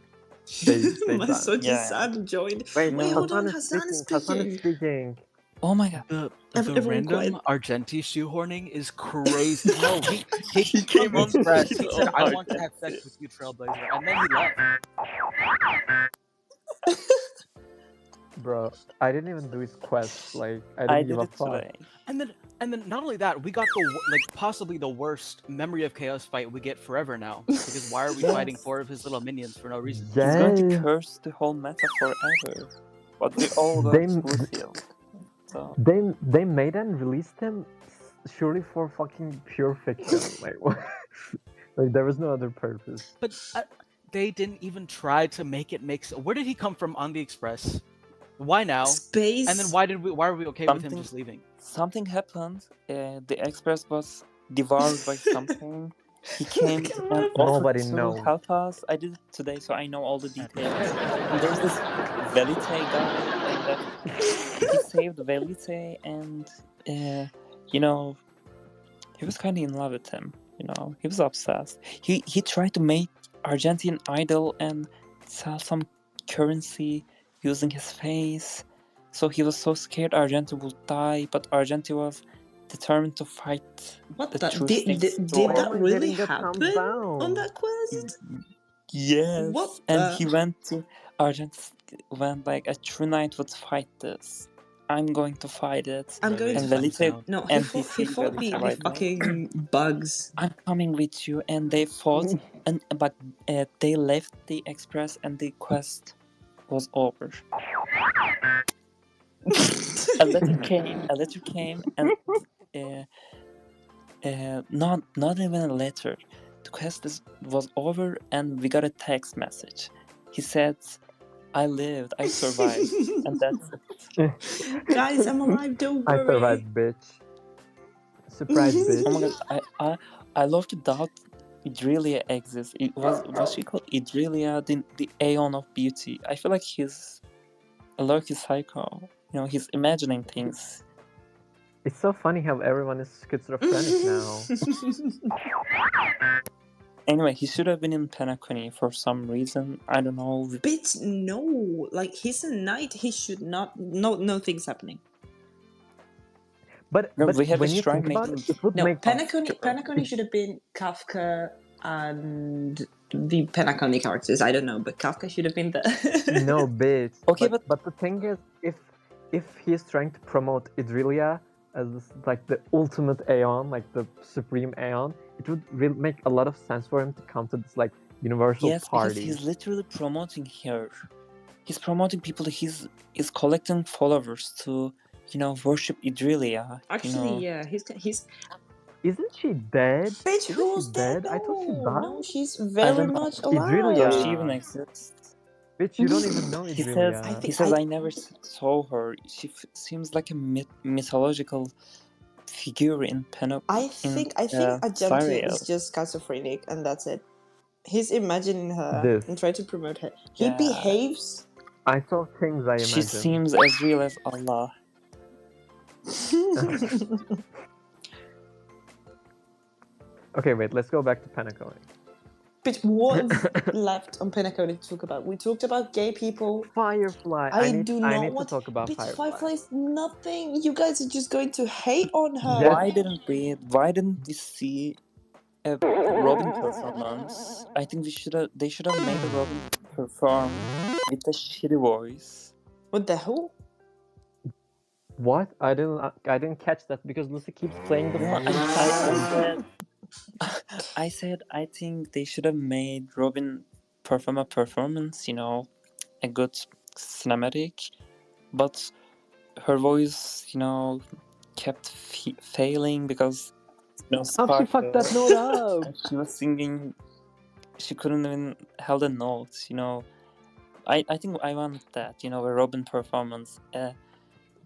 Hassan joined. Wait, hold on, Hassan is speaking. Oh my god. The random argenti shoehorning is crazy. No, he came on press. He said, I want to have sex with you, Trailblazer. And then he left. Bro, I didn't even do his quest. Like, I didn't give a fuck. And then not only that, we got possibly the worst Memory of Chaos fight we get forever now. Because why are we fighting 4 of his little minions for no reason? Yes. He's going to curse the whole meta forever. But we all got Bluefield. So. They made and released him surely for fucking pure fiction. Like, what? Like there was no other purpose. But they didn't even try to make it make sense. Where did he come from on the Express? Why now? Space. And then why are we okay with him just leaving? Something happened. The Express was devoured by something. He came and nobody knows. Help us. I did it today, so I know all the details. There's this Velite guy, and he saved Velite, and he was kind of in love with him. He was obsessed. He tried to make Argentine idol and sell some currency using his face. So he was so scared Argenti would die, but Argenti was determined to fight. What did that really happen on that quest? Yes. He went to Argenti when like a true knight would fight this. I'm going to fight it. I'm going to fight it. No, he fought the fucking bugs. I'm coming with you, and they fought, but they left the Express, and the quest was over. A letter came, and not even a letter. The quest was over, and we got a text message. He said, I lived, I survived, and that's it. Guys, I'm alive, don't worry. I survived, bitch. Surprise, bitch. Oh my god, I love to doubt Idrelia exists. Was she called Idrelia, the Aeon of Beauty? I feel like he's a low-key psycho. He's imagining things. It's so funny how everyone is schizophrenic now. Anyway, he should have been in Penacony for some reason. I don't know. Bitch, no. Like, he's a knight. He should not... No things happening. But we have a strong making... No, Penacony should have been Kafka and the Penacony characters. I don't know, but Kafka should have been there. No, bitch. Okay, but the thing is, if he's trying to promote Idrelia as like the ultimate Aeon, like the supreme Aeon, it would really make a lot of sense for him to come to this like universal party. Yes, because he's literally promoting her. He's promoting people. He's collecting followers to, worship Idrelia. Actually, yeah, he's. Isn't she dead? Bitch, who's dead? I thought she died. No, she's very much alive. Idrelia. Does she even exist? Bitch, you don't even know Idrelia. He says I never saw her. She seems like a mythological figure in Penacony. I think Argenti is just schizophrenic, and that's it. He's imagining her and trying to promote her. He behaves. I saw things I imagined. She seems as real as Allah. Okay, wait. Let's go back to Penacony. But what's left on Penacony to talk about? We talked about gay people. Firefly. I need to talk about Firefly. Firefly is nothing. You guys are just going to hate on her. Yeah. Why didn't we see a Robin performance? I think they should have made a Robin perform with a shitty voice. What the hell? What? I didn't catch that because Lucy keeps playing the fucking I said I think they should have made Robin perform a performance, you know, a good cinematic, but her voice, you know, kept failing because, you know, How she fucked that note up? and she was singing, she couldn't even hold a note, you know. I think I wanted that, you know, a Robin performance.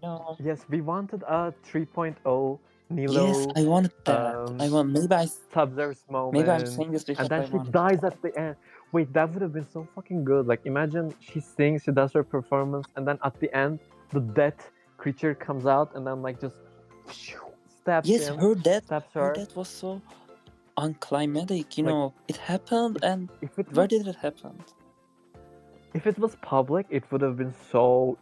No. Yes, we wanted a 3.0 Nilo. Yes, I wanted that. Sub-Zero's moment. Maybe I'm saying this because and then I she wanted dies that. at the end. Wait, that would have been so fucking good. Like, imagine she sings, she does her performance, and then at the end, the dead creature comes out and then like just stabs Yes, him. her death her. was so unclimatic. You know, it happened, and where did it happen? If it was public, it would have been so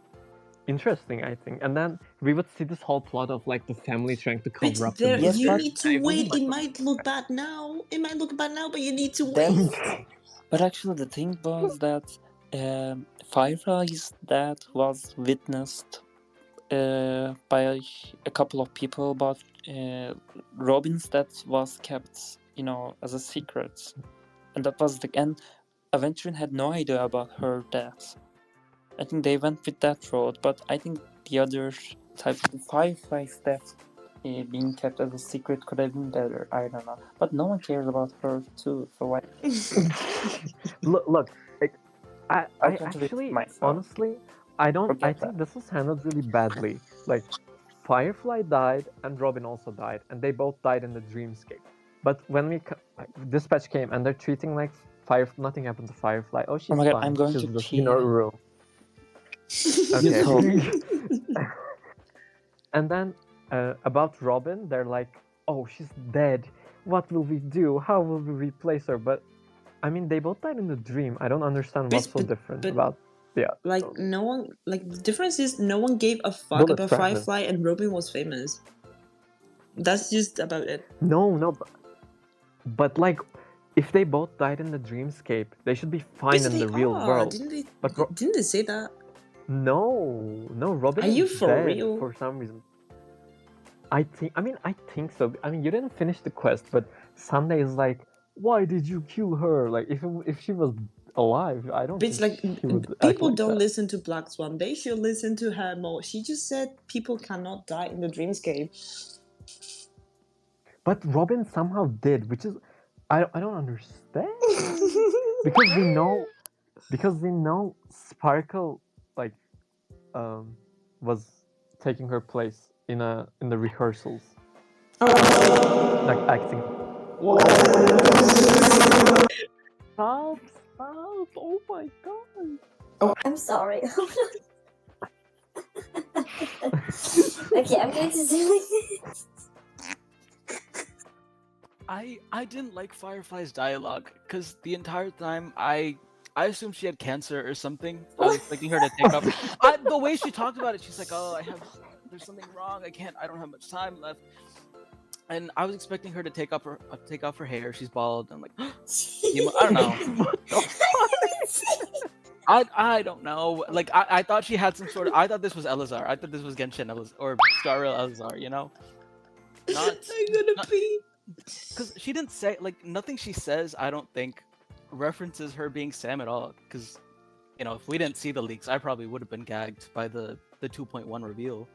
interesting, I think. And then we would see this whole plot of like the family trying to cover up the you need to wait. It might look bad now. It might look bad now, but you need to wait. But actually, the thing was that Firefly's death was witnessed by a couple of people, but Robin's death was kept, you know, as a secret, and that was the end. Aventurine had no idea about her death. I think they went with that road, but I think the other type of Firefly's death being kept as a secret could have been better. I don't know, but no one cares about her too. So why? Look, I actually, honestly, I think this was handled really badly. Like, Firefly died and Robin also died, and they both died in the dreamscape. But when Dispatch came and they're treating like nothing happened to Firefly. Oh, she's my God, fine. I'm going she's to just pee. in her room. Okay. And then about Robin, they're like, oh, she's dead. What will we do? How will we replace her? But I mean, they both died in the dream. I don't understand what's so different about. Yeah. Like no one. Like the difference is no one gave a fuck about Firefly, and Robin was famous. That's just about it. No, but like, if they both died in the dreamscape, they should be fine in the real world. Didn't they say that? No, Robin. Are you for real? For some reason. I think so. I mean, you didn't finish the quest, but Sunday is like, why did you kill her? Like, if she was alive, I don't think like, she would people like don't that. listen to Black Swan. They should listen to her more. She just said people cannot die in the dreamscape. But Robin somehow did, which is I don't understand. because we know Sparkle like was taking her place in the rehearsals. Like acting. Stop! Oh my god! Oh, I'm sorry. Okay, I'm going to do it. I didn't like Firefly's dialogue because the entire time I assumed she had cancer or something. I was expecting her to take up. The way she talked about it, she's like, "Oh, there's something wrong. I don't have much time left." And I was expecting her to take off her hair. She's bald. I'm like, I don't know. I don't know. Like I thought she had some sort of. I thought this was Elazar. I thought this was Genshin Elazar or Starreal Elazar. You know. I'm gonna pee. Because she didn't say nothing she says. I don't think references her being Sam at all. Because you know, if we didn't see the leaks, I probably would have been gagged by the 2.1 reveal.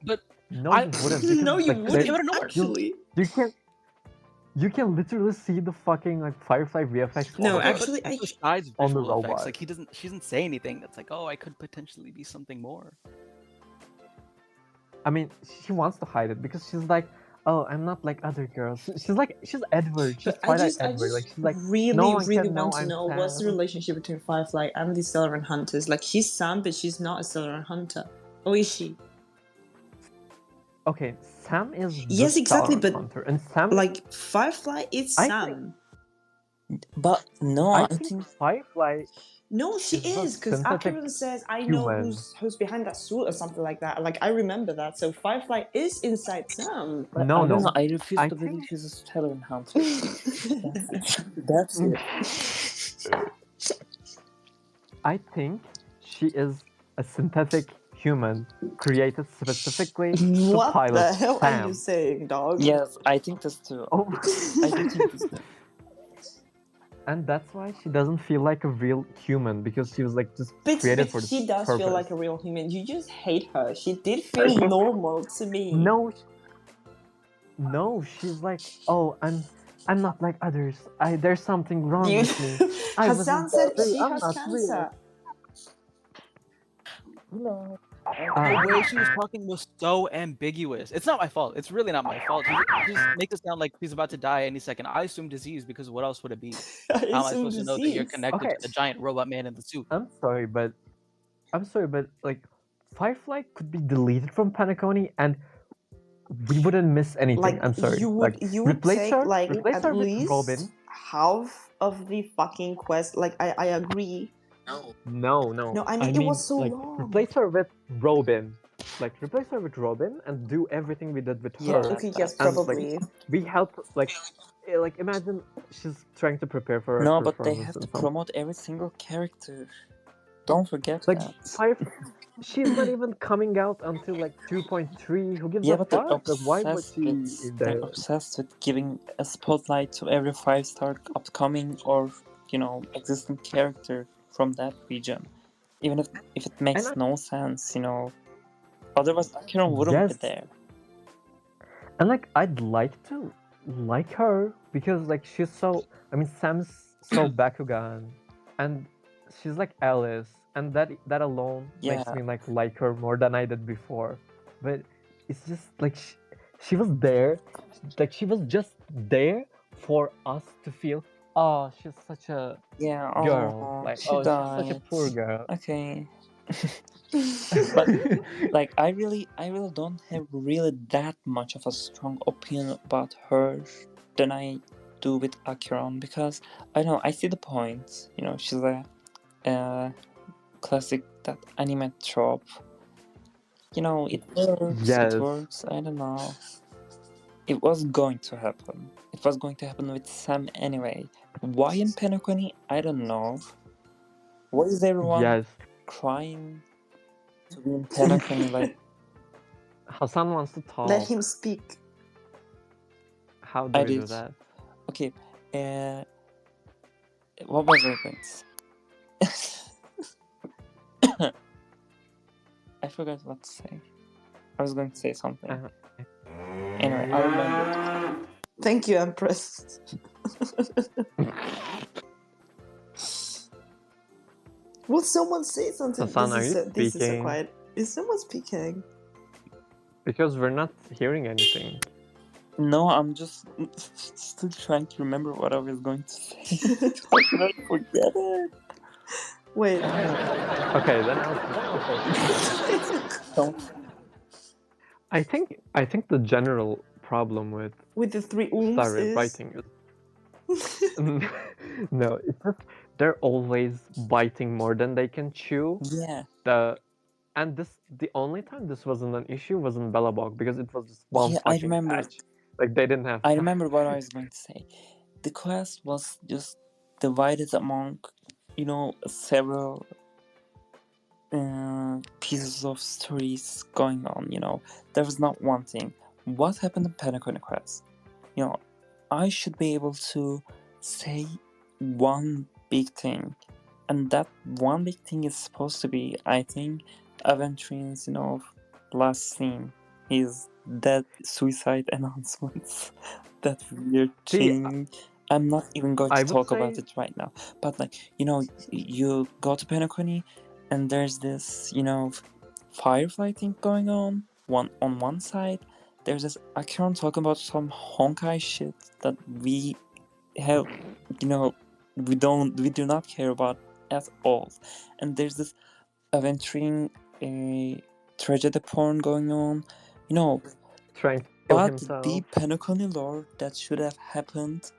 But no, you wouldn't. No, you wouldn't. Actually, you can literally see the fucking like Firefly VFX. No, actually, besides visual effects, like she doesn't say anything that's like, oh, I could potentially be something more. I mean, she wants to hide it because she's like, oh, I'm not like other girls. She's Edward. She's Twilight Edward. Like she's like, really want to know what's the Sam. relationship between Firefly and the Stellar Hunters. Like she's Sam, but she's not a Stellar Hunter. Or is she? Okay, Sam is yes, exactly, but Hunter, and Sam like Firefly is Sam. But no, I think Firefly. No, she is because acheron says, "I know who's behind that suit" or something like that. Like I remember that. So Firefly is inside Sam. No, I refuse to believe she's a Stellar Hunter. That's it. I think she is a synthetic human created specifically to What pilot the hell Sam. are you saying, dog? Yes, I think this too. Oh. I do think this too. And that's why she doesn't feel like a real human, because she was like just created for this she does purpose. feel like a real human. You just hate her. She did feel normal to me. No, she's like, oh, I'm not like others. There's something wrong with me. Hassan said she has cancer. No. The way she was talking was so ambiguous. It's not my fault. It's really not my fault. She just makes it sound like she's about to die any second. I assume disease, because what else would it be? How am I supposed to know that you're connected to the giant robot man in the suit? I'm sorry, but like, Firefly could be deleted from Penacony and we wouldn't miss anything. Like, I'm sorry. you would replace take her, like replace at her with least Robin. half of the fucking quest. Like, I agree. No. I mean, it was so like, long. Replace her with Robin. Like, replace her with Robin and do everything we did with her. Okay, yes, probably. And, like, we help, like imagine she's trying to prepare for her No, but they performance have and to something. promote every single character. Don't forget Like, that. she's not even coming out until like 2.3. Who gives Yeah, a but fuck? they're Like, why would obsessed she with there? they're obsessed with giving a spotlight to every 5-star upcoming or existing character from that region, even if it makes no sense, Otherwise, acheron wouldn't be there. And like, I'd like to like her because like she's so. I mean, Sam's so Bakugan, and she's like Alice, and that alone makes me like her more than I did before. But it's just like she was there, like she was just there for us to feel. Oh, she's such a girl. Like, she died. She's such a poor girl. Okay. But like, I really don't have really that much of a strong opinion about her than I do with acheron, because I know I see the point. She's a classic, that anime trope. It works. Yes. It works. I don't know. It was going to happen. It was going to happen with Sam anyway. Why in Penacony? I don't know. Why is everyone crying to be in Penacony? Like, Hassan wants to talk. Let him speak. How do I do that? Okay. What was I going to say? I forgot what to say. I was going to say something. Anyway, I remember. Thank you, Empress. Will someone say something? Hassan, are you this is so speaking? quiet. Is someone speaking? Because we're not hearing anything. No, I'm just still trying to remember what I was going to say. How could I forget it? Wait. Okay, then I'll I think the general problem with the three-oomf is biting is no, it's just they're always biting more than they can chew. Yeah. And the only time this wasn't an issue was in Bellabog, because it was just one fucking I remember. patch. Like, they didn't have. I remember what I was going to say. The quest was just divided among, several pieces of stories going on. There was not one thing. What happened in Penacony quest? I should be able to say one big thing, and that one big thing is supposed to be, I think, Aventurine's last scene. His dead suicide announcements. That weird thing. I'm not even going to talk about it right now. But like, you go to Penacony and there's this, Firefly thing going on one side. There's this acheron talking about some Honkai shit that we have, we do not care about at all. And there's this aventurine tragedy porn going on, trying to kill but himself. The Penacony lore that should have happened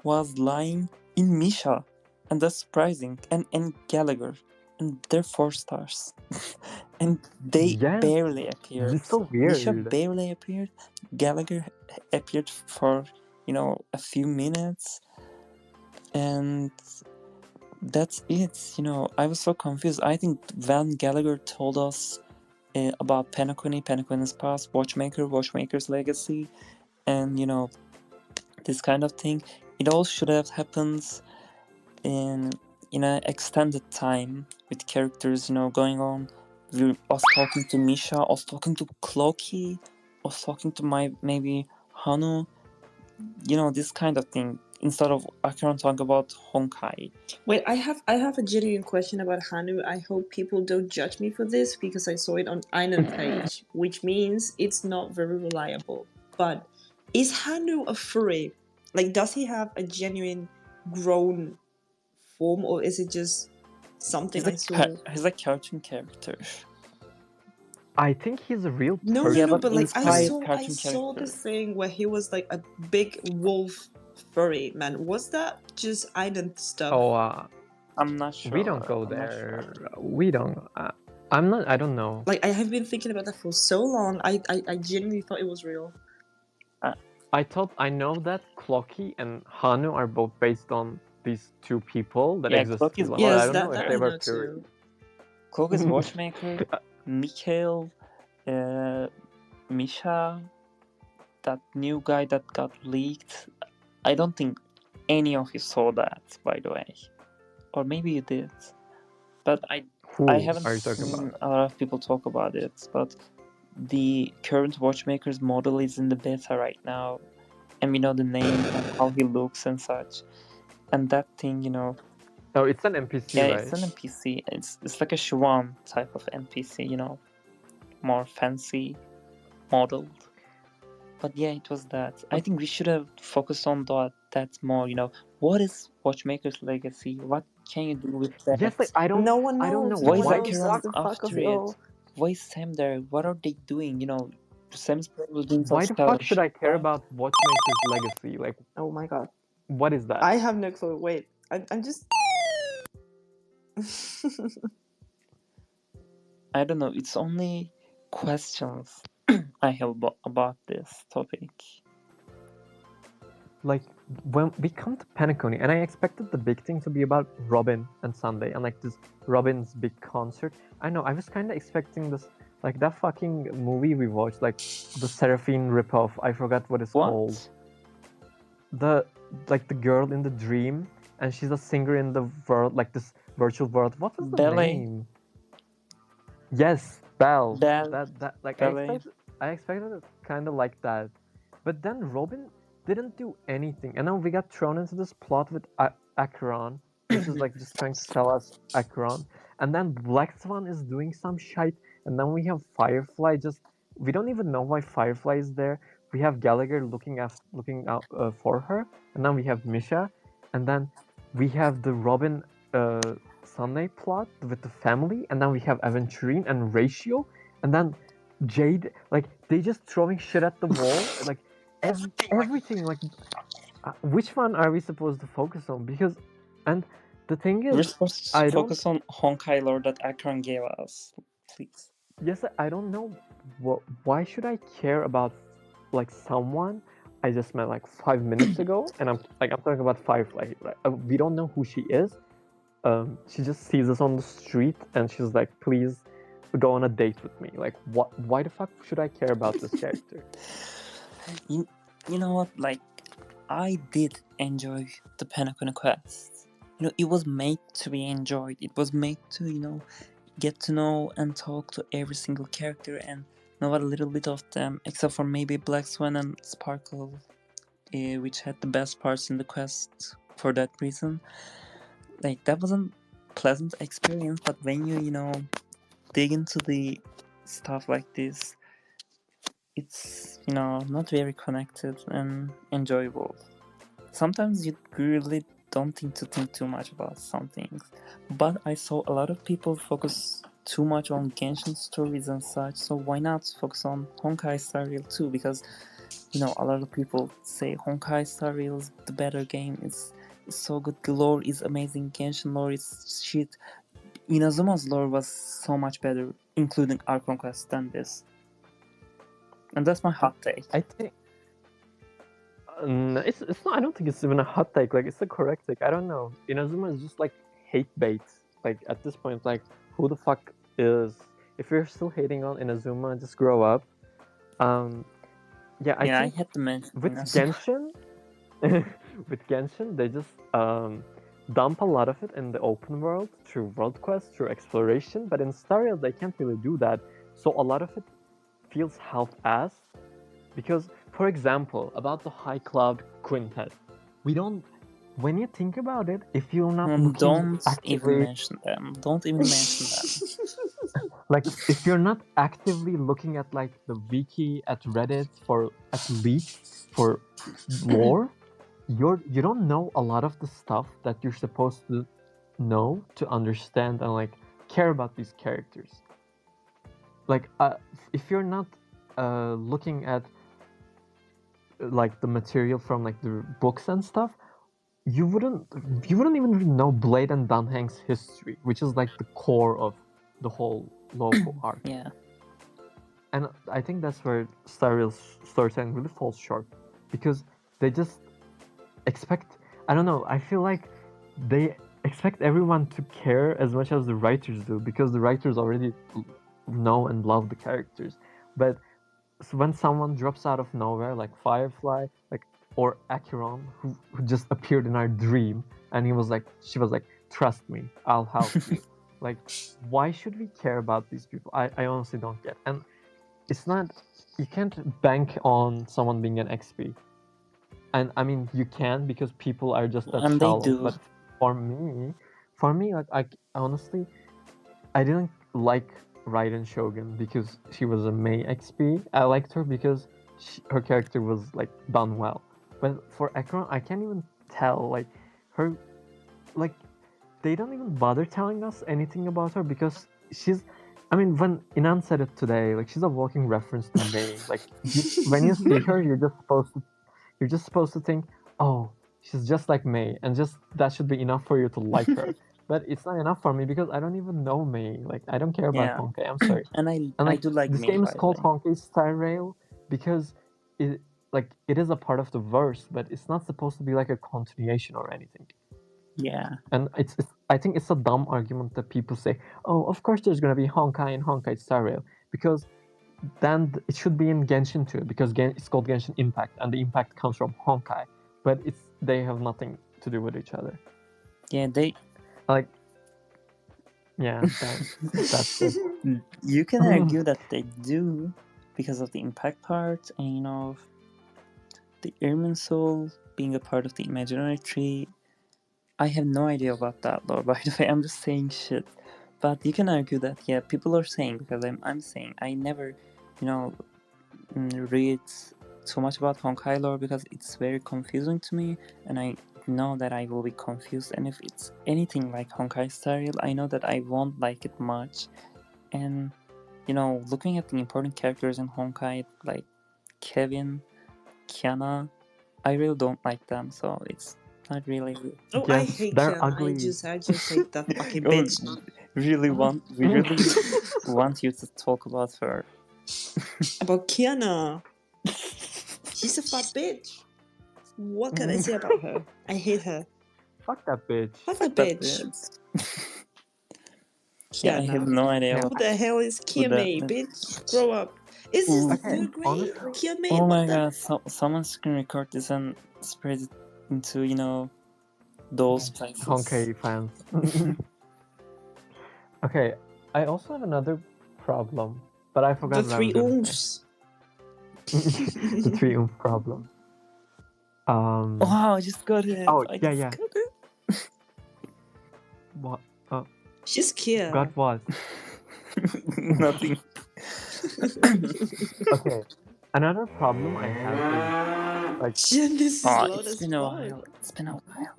was lying in Misha, and that's surprising. And Gallagher, and they're 4 stars, and they barely appeared. It's so weird. Misha barely appeared. Gallagher appeared for a few minutes, and that's it. I was so confused. I think Van Gallagher told us about Penacony, Penacony's past, Watchmaker's legacy, and this kind of thing. It all should have happened in an extended time with characters, going on. Us talking to Misha, us talking to Cloaky, us talking to maybe Hanu. This kind of thing. Instead of acheron talking about Honkai. Wait, I have a genuine question about Hanu. I hope people don't judge me for this because I saw it on Einen page, which means it's not very reliable. But is Hanu a furry? Like, does he have a genuine grown form, or is it just something I saw? He's a cartoon character. I think he's a real person. No, but like I saw this thing where he was like a big wolf furry man. Was that just Einen stuff? Oh, I'm not sure. We don't go there. We don't. I don't know. Like, I have been thinking about that for so long. I genuinely thought it was real. I know that Cloaky and Hanu are both based on these two people that exist. Yes, I don't know if they were pure. Cloaky's Watchmaker, Mikhail, Misha, that new guy that got leaked. I don't think any of you saw that, by the way. Or maybe you did. But I haven't seen a lot of people talk about it. But the current Watchmaker's model is in the beta right now. And we know the name and how he looks and such. And that thing, Oh, it's an NPC, yeah, right? it's an NPC. It's like a swan type of NPC, more fancy, modeled. But yeah, it was that. I think we should have focused on that more. What is Watchmaker's legacy? What can you do with that? Yes, like, I don't know. Why is acheron after it? Why is Sam there? What are they doing? Sam's probably doing some Why the fuck should I care about Watchmaker's legacy? Like, oh my god, what is that? I have no clue. Wait, I'm just. I don't know. It's only questions I have about this topic. Like, when we come to Penacony, and I expected the big thing to be about Robin and Sunday, and like this Robin's big concert. I know, I was kind of expecting this, like that fucking movie we watched, like the Seraphine ripoff. I forgot what it's called. The girl in the dream, and she's a singer in the world, like this virtual world. What was the name? Yes, Belle. That like Ballet. I expected it kind of like that, but then Robin didn't do anything, and then we got thrown into this plot with Acheron, which is like just trying to sell us Acheron, and then Black Swan is doing some shit, and then we have Firefly. We don't even know why Firefly is there. We have Gallagher looking out for her, and then we have Misha, and then we have the Robin Sunday plot with the family, and then we have Aventurine and Ratio, and then Jade. Like, they just throwing shit at the wall, like everything. Like, which one are we supposed to focus on? Because, and the thing is, we're supposed to focus on Honkai lore that Acheron gave us, please. Yes, I don't know. Why should I care about like someone I just met like 5 minutes ago, and I'm talking about Firefly. Like, we don't know who she is. She just sees us on the street, and she's like, "Please go on a date with me." Like, what? Why the fuck should I care about this character? You know what? Like, I did enjoy the Penacony quest. It was made to be enjoyed. It was made to, get to know and talk to every single character and know a little bit of them, except for maybe Black Swan and Sparkle, which had the best parts in the quest for that reason. Like, that wasn't pleasant experience, but when you dig into the stuff like this, it's not very connected and enjoyable. Sometimes you really don't need to think too much about some things, but I saw a lot of people focus too much on Genshin stories and such, so why not focus on Honkai Star Rail too? Because a lot of people say Honkai Star Rail is the better game. It's so good. The lore is amazing. Genshin lore is shit. Inazuma's lore was so much better, including Arc Conquest, than this. And that's my hot take. I think it's not. I don't think it's even a hot take. Like, it's a correct take. I don't know. Inazuma is just like hate bait. Like at this point, like who the fuck is? If you're still hating on Inazuma, just grow up. Yeah, I think had to mention with Inazuma. Genshin, they just dump a lot of it in the open world through world quests, through exploration. But in Star Rail, they can't really do that. So a lot of it feels half-assed. Because, for example, about the High Cloud Quintet, we don't. When you think about it, if you're not looking Don't actively, even mention them. Don't even mention them. like if you're not actively looking at like the wiki at Reddit for at least for lore, you don't know a lot of the stuff that you're supposed to know to understand and like care about these characters. Like if you're not looking at like the material from like the books and stuff, you wouldn't even know Blade and Dunhang's history, which is like the core of the whole luofu arc. Yeah. And I think that's where Star Rail's storytelling really falls short, because they just expect, I don't know, I feel like they expect everyone to care as much as the writers do, because the writers already know and love the characters. But when someone drops out of nowhere, like Firefly, like or Acheron, who just appeared in our dream, and she was like, trust me, I'll help you. Like, why should we care about these people? I honestly don't get. And it's not, you can't bank on someone being an XP. And I mean, you can, because people are just that And shallow. they do. But for me, like, I honestly, I didn't like Raiden Shogun because she was a Mei XP. I liked her because her character was like done well. But for Acheron, I can't even tell, like, her, like, they don't even bother telling us anything about her, because she's, I mean, when Inan said it today, like, she's a walking reference to Mei. Like, when you see her, you're just supposed to think, oh, she's just like Mei, and just that should be enough for you to like her. But it's not enough for me, because I don't even know Mei. Like, I don't care about Honkai. I'm sorry. And like, I do like this Mei, game is by the called way. Honkai Star Rail because it is a part of the verse, but it's not supposed to be like a continuation or anything. Yeah. And it's I think it's a dumb argument that people say, oh, of course there's gonna be Honkai and Honkai Star Rail, because then it should be in Genshin too, because it's called Genshin Impact, and the impact comes from Honkai, but they have nothing to do with each other. Yeah, they like, yeah, that's it. You can argue that they do, because of the impact part, and you know, the Ermin Soul being a part of the imaginary tree. I have no idea about that lore, by the way. I'm just saying shit. But you can argue that, yeah, people are saying, because I'm saying, I never, you know, read too much about Honkai lore, because it's very confusing to me, and I know that I will be confused, and if it's anything like Honkai Star Rail, I know that I won't like it much. And, you know, looking at the important characters in Honkai, like Kevin, Kiana, I really don't like them, so it's not really. Oh, yes, I hate they're Kiana. ugly. I just hate that fucking bitch. We really want you to talk about her. About Kiana. She's a fat bitch. What can I say about her? I hate her. Fuck that bitch. Fuck that bitch. Yeah, I have no idea. Who the hell is Kiamei, bitch? Grow up. Is this the great Kiamei? Oh my god, someone screen record this and spread it into, you know, those places. Honkai fans. Okay, I also have another problem, but I forgot the three-oomfs. The three-oomph problem. Oh, I just got it. Oh, yeah. What? She's cute. God what? Nothing. Okay, another problem I have is like. It's been a while. It's been a while.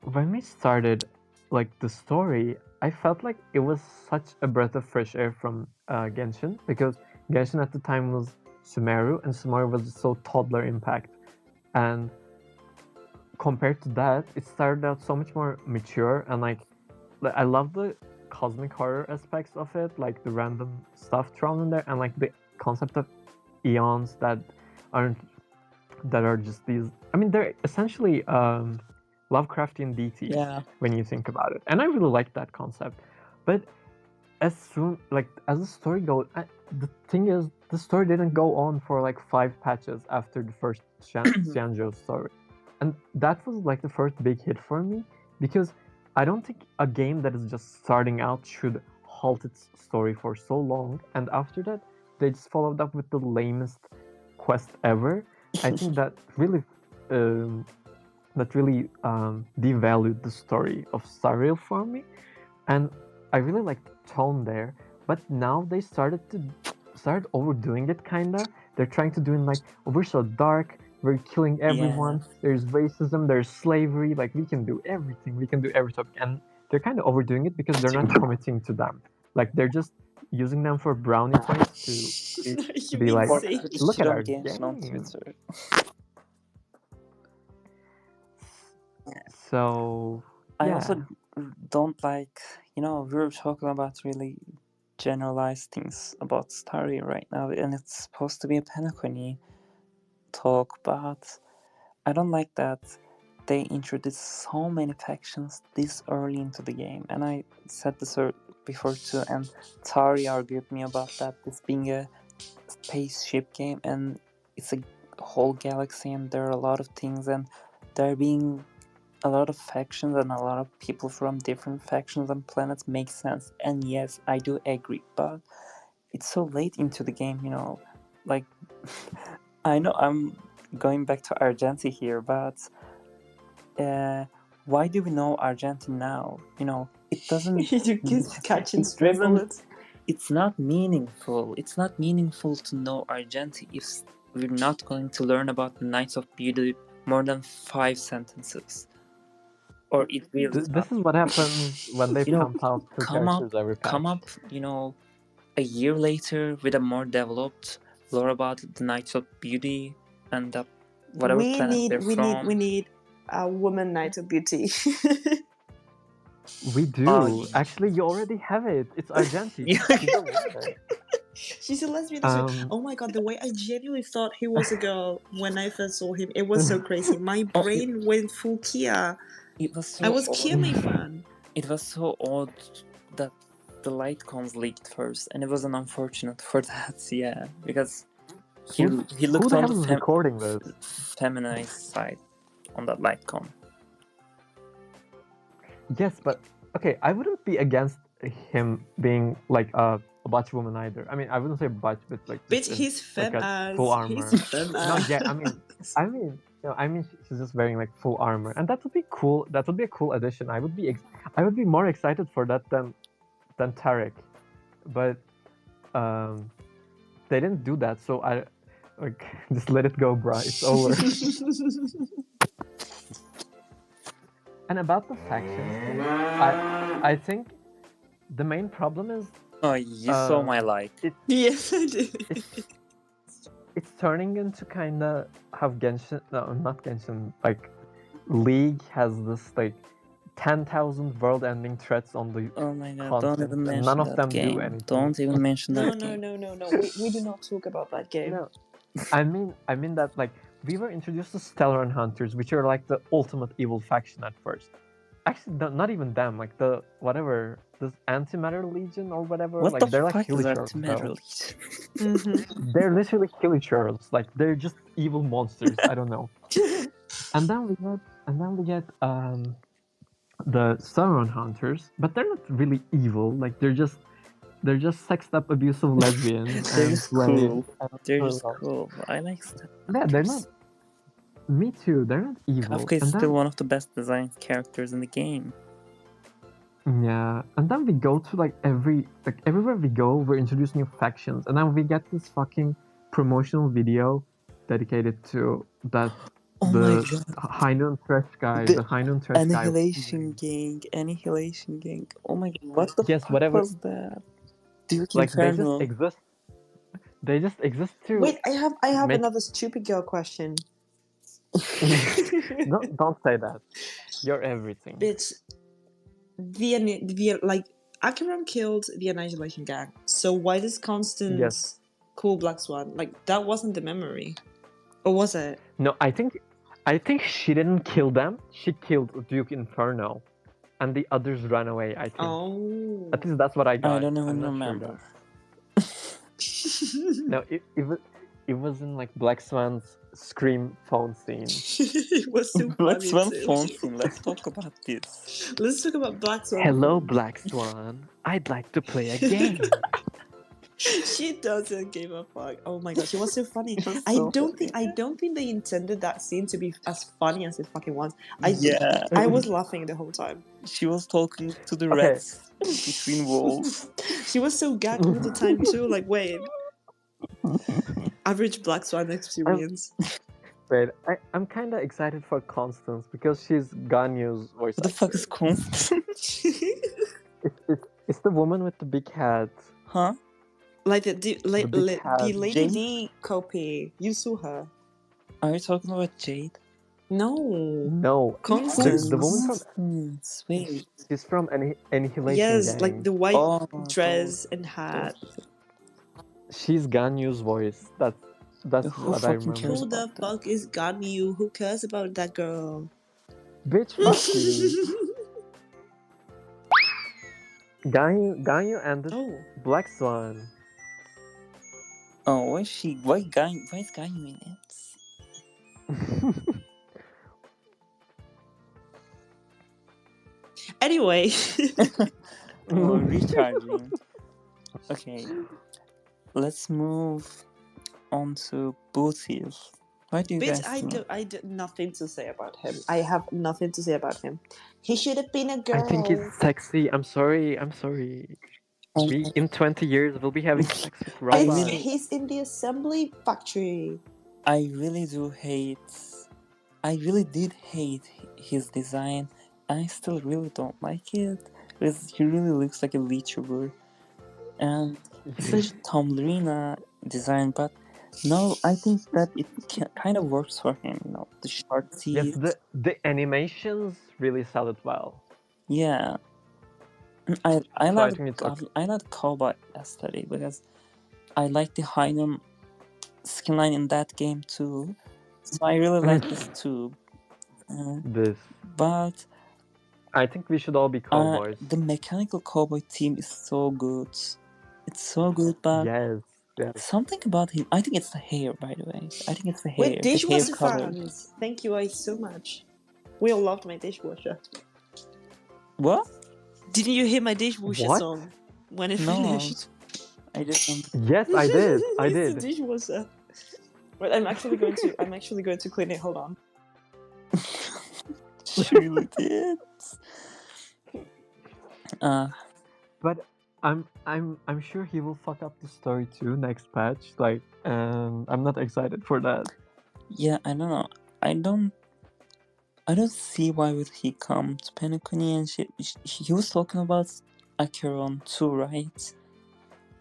When we started, like, the story, I felt like it was such a breath of fresh air from Genshin, because Genshin at the time was Sumeru, and Sumeru was so toddler impact, and compared to that, it started out so much more mature, and like I love the cosmic horror aspects of it, like the random stuff thrown in there, and like the concept of eons that are just these. I mean, they're essentially Lovecraftian deities Yeah. when you think about it, and I really like that concept. But as the story goes, the thing is, the story didn't go on for like 5 patches after the first Xianzhou story, and that was like the first big hit for me, because I don't think a game that is just starting out should halt its story for so long, and after that they just followed up with the lamest quest ever. I think that really devalued the story of Sariel for me, and I really liked the tone there. But now they started overdoing it, kinda. They're trying to do it like, oh, we're so dark, we're killing everyone, there's racism, there's slavery, like we can do everything, we can do every topic, and they're kind of overdoing it because they're not committing to them. Like they're just using them for brownie points to be like, look at our game. So I also don't like, we were talking about really generalized things about Starry right now, and it's supposed to be a Penacony talk, but I don't like that they introduced so many factions this early into the game, and I said this before too, and Tari argued me about that, this being a spaceship game, and it's a whole galaxy, and there are a lot of things, and there being a lot of factions and a lot of people from different factions and planets makes sense. And yes, I do agree, but it's so late into the game, like I know I'm going back to Argenti here, but why do we know Argenti now? It doesn't catching stray bullets. It's not meaningful. It's not meaningful to know Argenti if we're not going to learn about the Knights of Beauty more than 5 sentences. Or it really this is what happens when they pump out 2 characters every patch. Come up, a year later with a more developed lore about the Knights of Beauty and whatever planet they're from. We need a woman Knight of Beauty. We do. Actually, you already have it. It's Argenti. She's a lesbian. Oh my god, the way I genuinely thought he was a girl when I first saw him, it was so crazy. My brain went full Kia. I was Kia my fan. It was so odd that the light cons leaked first, and it was unfortunate for that, because he looked on the feminized side on that light con. Yes, but okay, I wouldn't be against him being like a butch woman either. I mean, I wouldn't say butch, but like bitch, he's femme as full armor. No, yeah, I mean, she's just wearing like full armor, and that would be cool. That would be a cool addition. I would be more excited for that than Tarek, but they didn't do that. So I just let it go, bro. It's over. And about the factions, I think the main problem is. Oh, you saw my like. Yes, I did. It's turning into kind of how Genshin, no, not Genshin, like League has this like 10,000 world-ending threats on the oh my god, content, don't even mention none of that them game. do anything. Don't even mention that game. No. We do not talk about that game. No. I mean that like we were introduced to Stellar Hunters, which are like the ultimate evil faction at first. Actually, not even them. Like the Antimatter Legion or whatever. What like the they're fuck like is Antimatter Legion? Mm-hmm. They're literally Killichurls. Like they're just evil monsters. I don't know. And then we get the Sauron Hunters, but they're not really evil. Like they're just sexed up, abusive lesbians. They're just cool. They're just cool. I like that. Yeah, they're not. Me too. They're not evil. Kafka is still one of the best designed characters in the game. Yeah, and then we go to everywhere we go, we're introducing new factions, and then we get this fucking promotional video dedicated to that. Oh the my god. High Noon Trash guy. The High Noon Trash Annihilation Gang. Annihilation Gang. Oh my god. What the fuck was that? Like they just exist. They just exist to. Wait, I have another stupid girl question. No, don't say that. You're everything. Bitch. The acheron killed the Annihilation Gang. So why does Constance call Black Swan? Like that wasn't the memory, or was it? No, I think I think she didn't kill them. She killed Duke Inferno, and the others ran away. I think. Oh. At least that's what I got. I don't even I'm not remember. Sure, no, it was in like Black Swan's scream phone scene. It was so Black funny Swan too. phone scene. Let's talk about this. Let's talk about Black Swan. Hello, Black Swan. I'd like to play a game. She doesn't give a fuck. Oh my god, she was so funny. Was I so don't think they intended that scene to be as funny as it fucking was. I was laughing the whole time. She was talking to the Okay. rats between walls. She was so gagged all the time too. Like, wait. Average Black Swan experience. Wait, I'm kind of excited for Constance because she's Ganyu's voice What the fuck is actor. Constance? It's the woman with the big hat. Huh? Like the Lady Jade? D copy. You saw her. Are you talking about Jade? No, Constance. the woman from Constance. Wait. she's from Annihilation Yes, Gang. like the white Oh, dress and hat. She's Ganyu's voice. That's Who what I fucking remember. cares? Who the fuck is Ganyu? Who cares about that girl? Bitch, fuck you. Ganyu and the Oh. Black Swan. Oh, why is she? Why is Ganyu in it? Anyway. Oh, recharging. Okay, let's move on to Booties. Why do you guys think? I do nothing to say about him. I have nothing to say about him. He should have been a girl. I think he's sexy. I'm sorry. In 20 years, we'll be having sex with robots. He's in the assembly factory. I really did hate his design. I still really don't like it. Because he really looks like a VTuber. And such Tomlerina design, but no, I think that it kind of works for him, you know, the short teeth. Yes, the animations really sell it well. Yeah. I like the cowboy aesthetic because I like the Heinem skinline in that game too. So I really like this too. But I think we should all be cowboys. The mechanical cowboy team is so good. It's so good, but yes. Something about him. I think it's the hair, by the way. I think it's the hair. Wait, dishwasher color. fans. Thank you guys so much. We all loved my dishwasher. What? Didn't you hear my dishwasher song when it finished? I didn't. Yes, I did. I It's did. the dishwasher. Wait, I'm actually going to clean it. Hold on. She really did. But I'm sure he will fuck up the story too next patch. Like, I'm not excited for that. Yeah, I don't know. I don't see why would he come to Penacony and he was talking about acheron too, right?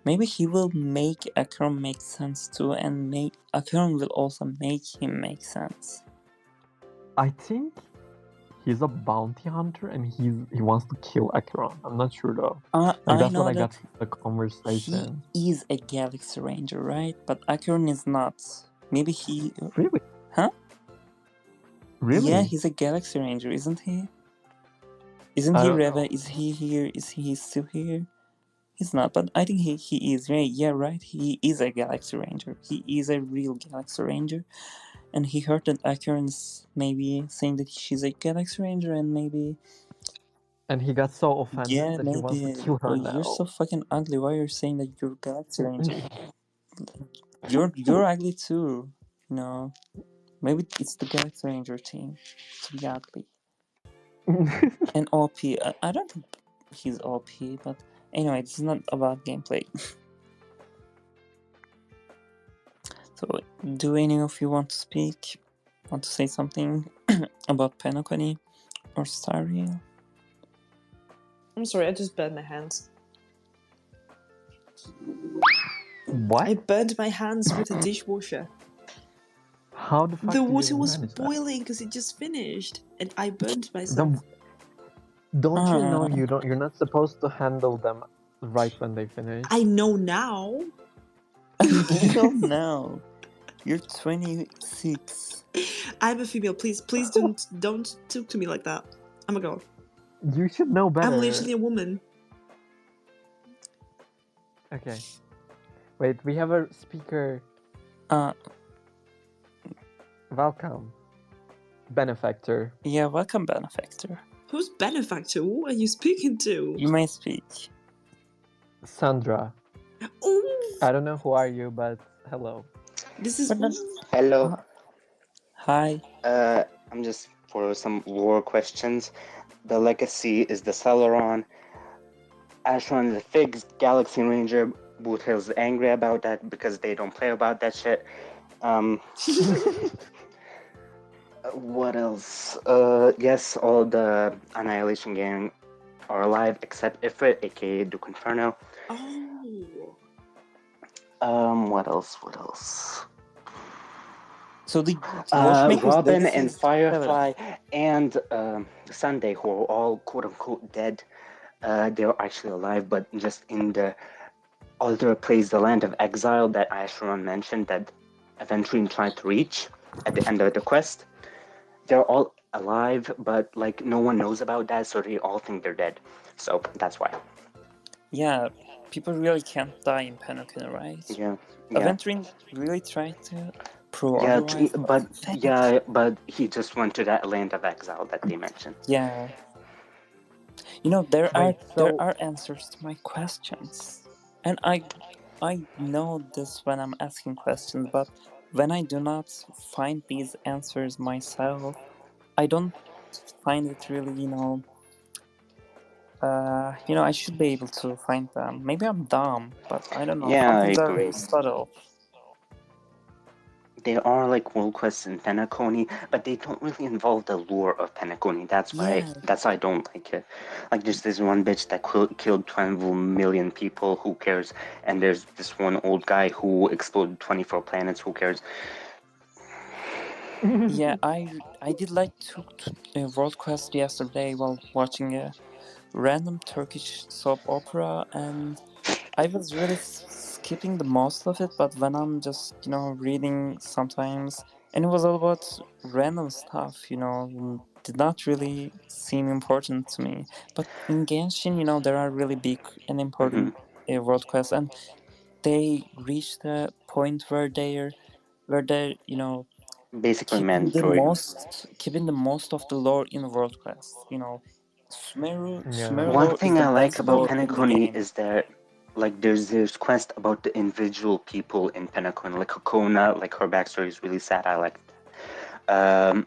Maybe he will make acheron make sense too, and acheron will also make him make sense. I think he's a bounty hunter and he wants to kill acheron. I'm not sure though. That's what I got from the conversation. He is a galaxy ranger, right? But acheron is not. Maybe he... Really? Huh? Really? Yeah, he's a galaxy ranger, isn't he? Isn't he Reva? Is he here? Is he still here? He's not, but I think he is. Right? Yeah, right. He is a galaxy ranger. He is a real galaxy ranger. And he heard that acheron's maybe saying that she's a galaxy ranger, and maybe... And he got so offended that he wants to kill her now. You're so fucking ugly. Why are you saying that you're a galaxy ranger? You're ugly too. You know, maybe it's the galaxy ranger team to be ugly. And OP. I don't think he's OP, but anyway, this is not about gameplay. So, do any of you want to speak? Want to say something about Penacony or Starreal? I'm sorry, I just burned my hands. What? I burned my hands with a dishwasher. How the fuck? The water was boiling because it just finished, and I burned myself. Don't you know you're not supposed to handle them right when they finish? I know now. You don't know. You're 26. I'm a female. Please don't talk to me like that. I'm a girl. You should know better. I'm literally a woman. Okay. Wait, we have a speaker. Welcome. Benefactor. Yeah, welcome, Benefactor. Who's Benefactor? Who are you speaking to? You may speak. Oh! Sandra. I don't know who are you, but hello. This is... Hello. Hi. I'm just for some lore questions. The Legacy is the Celeron. Acheron is the Figs. Galaxy Ranger. Boot Hill's angry about that because they don't play about that shit. What else? Yes, all the Annihilation Gang are alive except Ifrit, aka Duke Inferno. Oh. What else? So the Robin and Firefly and Sunday, who are all quote unquote dead, they're actually alive, but just in the other place, the land of exile that Acheron mentioned that Aventurine tried to reach at the end of the quest. They're all alive, but like no one knows about that, so they all think they're dead. So that's why. Yeah, people really can't die in Penacony, right? Yeah. Aventurine really tried to prove Yeah, otherwise. but he just went to that land of exile that they mentioned. Yeah. You know, there are answers to my questions, and I know this when I'm asking questions, but when I do not find these answers myself, I don't find it really, I should be able to find them. Maybe I'm dumb, but I don't know. Yeah, Some I things are agree. very subtle. There are like world quests in Penacony, but they don't really involve the lore of Penacony. That's why I don't like it. Like there's this one bitch that killed 12 million people. Who cares? And there's this one old guy who exploded 24 planets. Who cares? Yeah, I did like a world quest yesterday while watching a random Turkish soap opera, and I was really skipping the most of it, but when I'm just, reading sometimes, and it was all about random stuff, did not really seem important to me. But in Genshin, there are really big and important world quests, and they reach the point where they're basically mandatory. Keeping the most of the lore in world quest. Sumeru One lore thing is the I like best about lore in the Penacony game. is that like there's quest about the individual people in Penacony, like Hakona, like her backstory is really sad. I like that.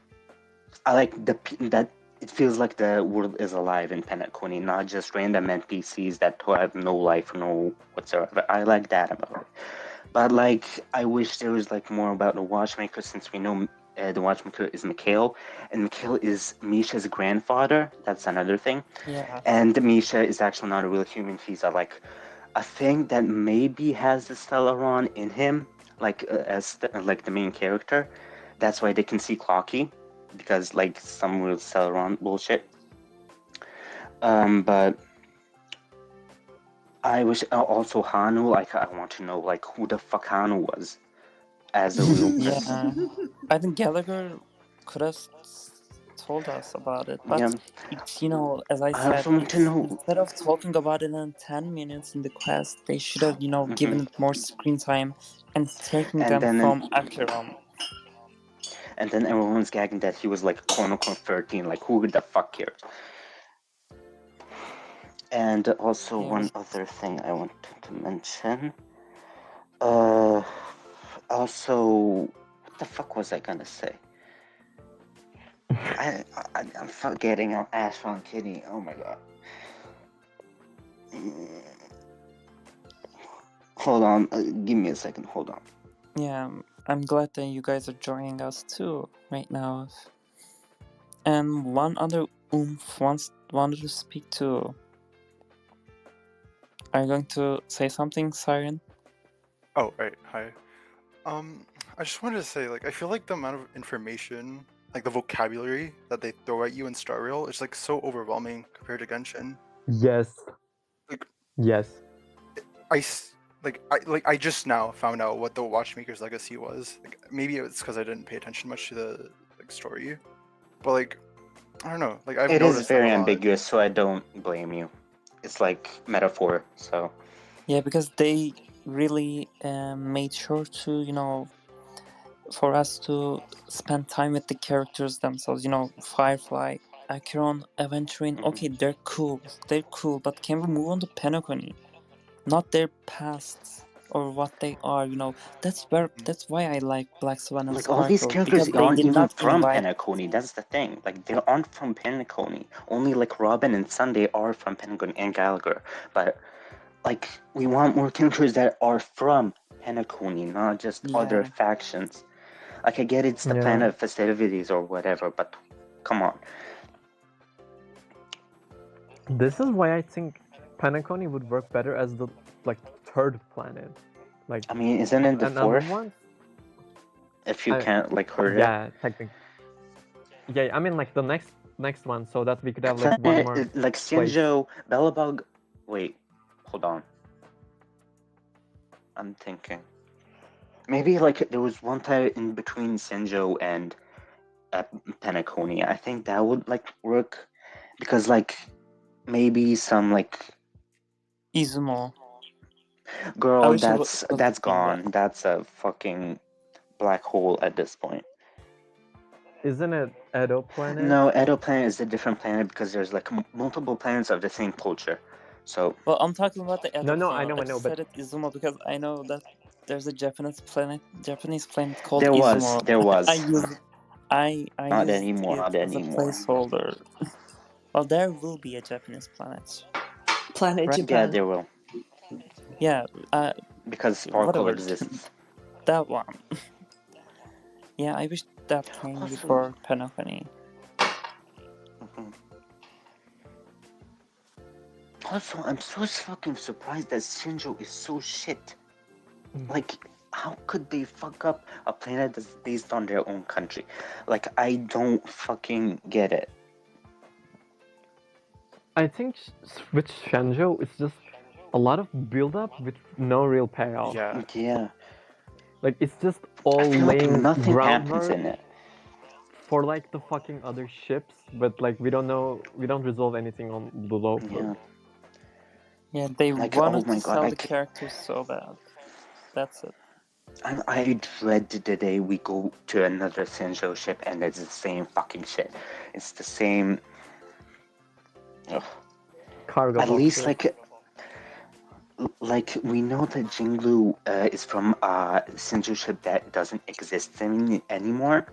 I like that it feels like the world is alive in Penacony, not just random NPCs that have no life, no whatsoever. I like that about it. But like, I wish there was like more about the Watchmaker, since we know the Watchmaker is Mikhail, and Mikhail is Misha's grandfather. That's another thing. Yeah. And Misha is actually not a real human. He's a thing that maybe has the Stellaron in him, like as like the main character. That's why they can see Clocky, because like some real Stellaron bullshit. But I wish also Hanu. Like I want to know like who the fuck Hanu was as a real person. Yeah, I think Gallagher could have told us about it, but it's as I said, instead of talking about it in 10 minutes in the quest, they should have given it more screen time and taking them from acheron. And then everyone's gagging that he was like quote unquote 13. Like who the fuck cares? And also one other thing I wanted to mention. Also, what the fuck was I gonna say? I'm forgetting. I'm Acheron Kitty. Oh my god. Hold on. Give me a second. Hold on. Yeah, I'm glad that you guys are joining us too right now. And one other wanted to speak too. Are you going to say something, Siren? Oh, right. Hi. I just wanted to say, like, I feel like the amount of information, like the vocabulary that they throw at you in Star Rail is like so overwhelming compared to Genshin. Yes. Like, yes. I just now found out what the Watchmaker's legacy was. Like, maybe it's because I didn't pay attention much to the story, but like I don't know. Like I've It noticed is very that a lot. ambiguous, so I don't blame you. It's like metaphor, so. Yeah, because they really made sure to, for us to spend time with the characters themselves. Firefly, Acheron, Aventurine. Okay, they're cool, but can we move on to Penacony? Not their pasts or what they are. That's why I like Black Swan and Like all these Sparkle, characters because they aren't did even not from invite. Penacony. That's the thing. Like they aren't from Penacony. Only like Robin and Sunday are from Penacony and Gallagher. But like we want more characters that are from Penacony, not just other factions. Like I get it's the planet of festivities or whatever, but come on. This is why I think Penacony would work better as the third planet. Like I mean, isn't it the fourth? One? If you can't hurt it. Yeah, technically. Yeah, I mean like the next one, so that we could have like one more. Like Xianzhou, Bellabug. Wait, hold on. I'm thinking. Maybe like there was one time in between Xianzhou and Penacony. I think that would work because maybe some Izumo. Girl, that's gone. That's a fucking black hole at this point. Isn't it Edo planet? No, Edo planet is a different planet because there's multiple planets of the same culture. So. Well, I'm talking about the Edo planet. No, I know, I said it Izumo because I know that there's a Japanese planet called Izumo. There was. I not used anymore. it Not as anymore. a placeholder. Well, there will be a Japanese planet. Planet right? Japan. Yeah, there will. Yeah. Because Sparkle exists. That one. Yeah, I wish that came before Penacony. Also, I'm so fucking surprised that Xianzhou is so shit. Like, how could they fuck up a planet that's based on their own country? Like, I don't fucking get it. I think with Xianzhou, it's just a lot of build-up with no real payoff. Yeah. Like, it's just all laying nothing happens in it. For the fucking other ships, but we don't resolve anything on the luofu. Yeah, they wanted to sell the characters so bad. That's it. I dread the day we go to another Xianzhou ship and it's the same fucking shit. It's the same. Ugh. Cargo. At least we know that Jinglu is from a Xianzhou ship that doesn't exist anymore.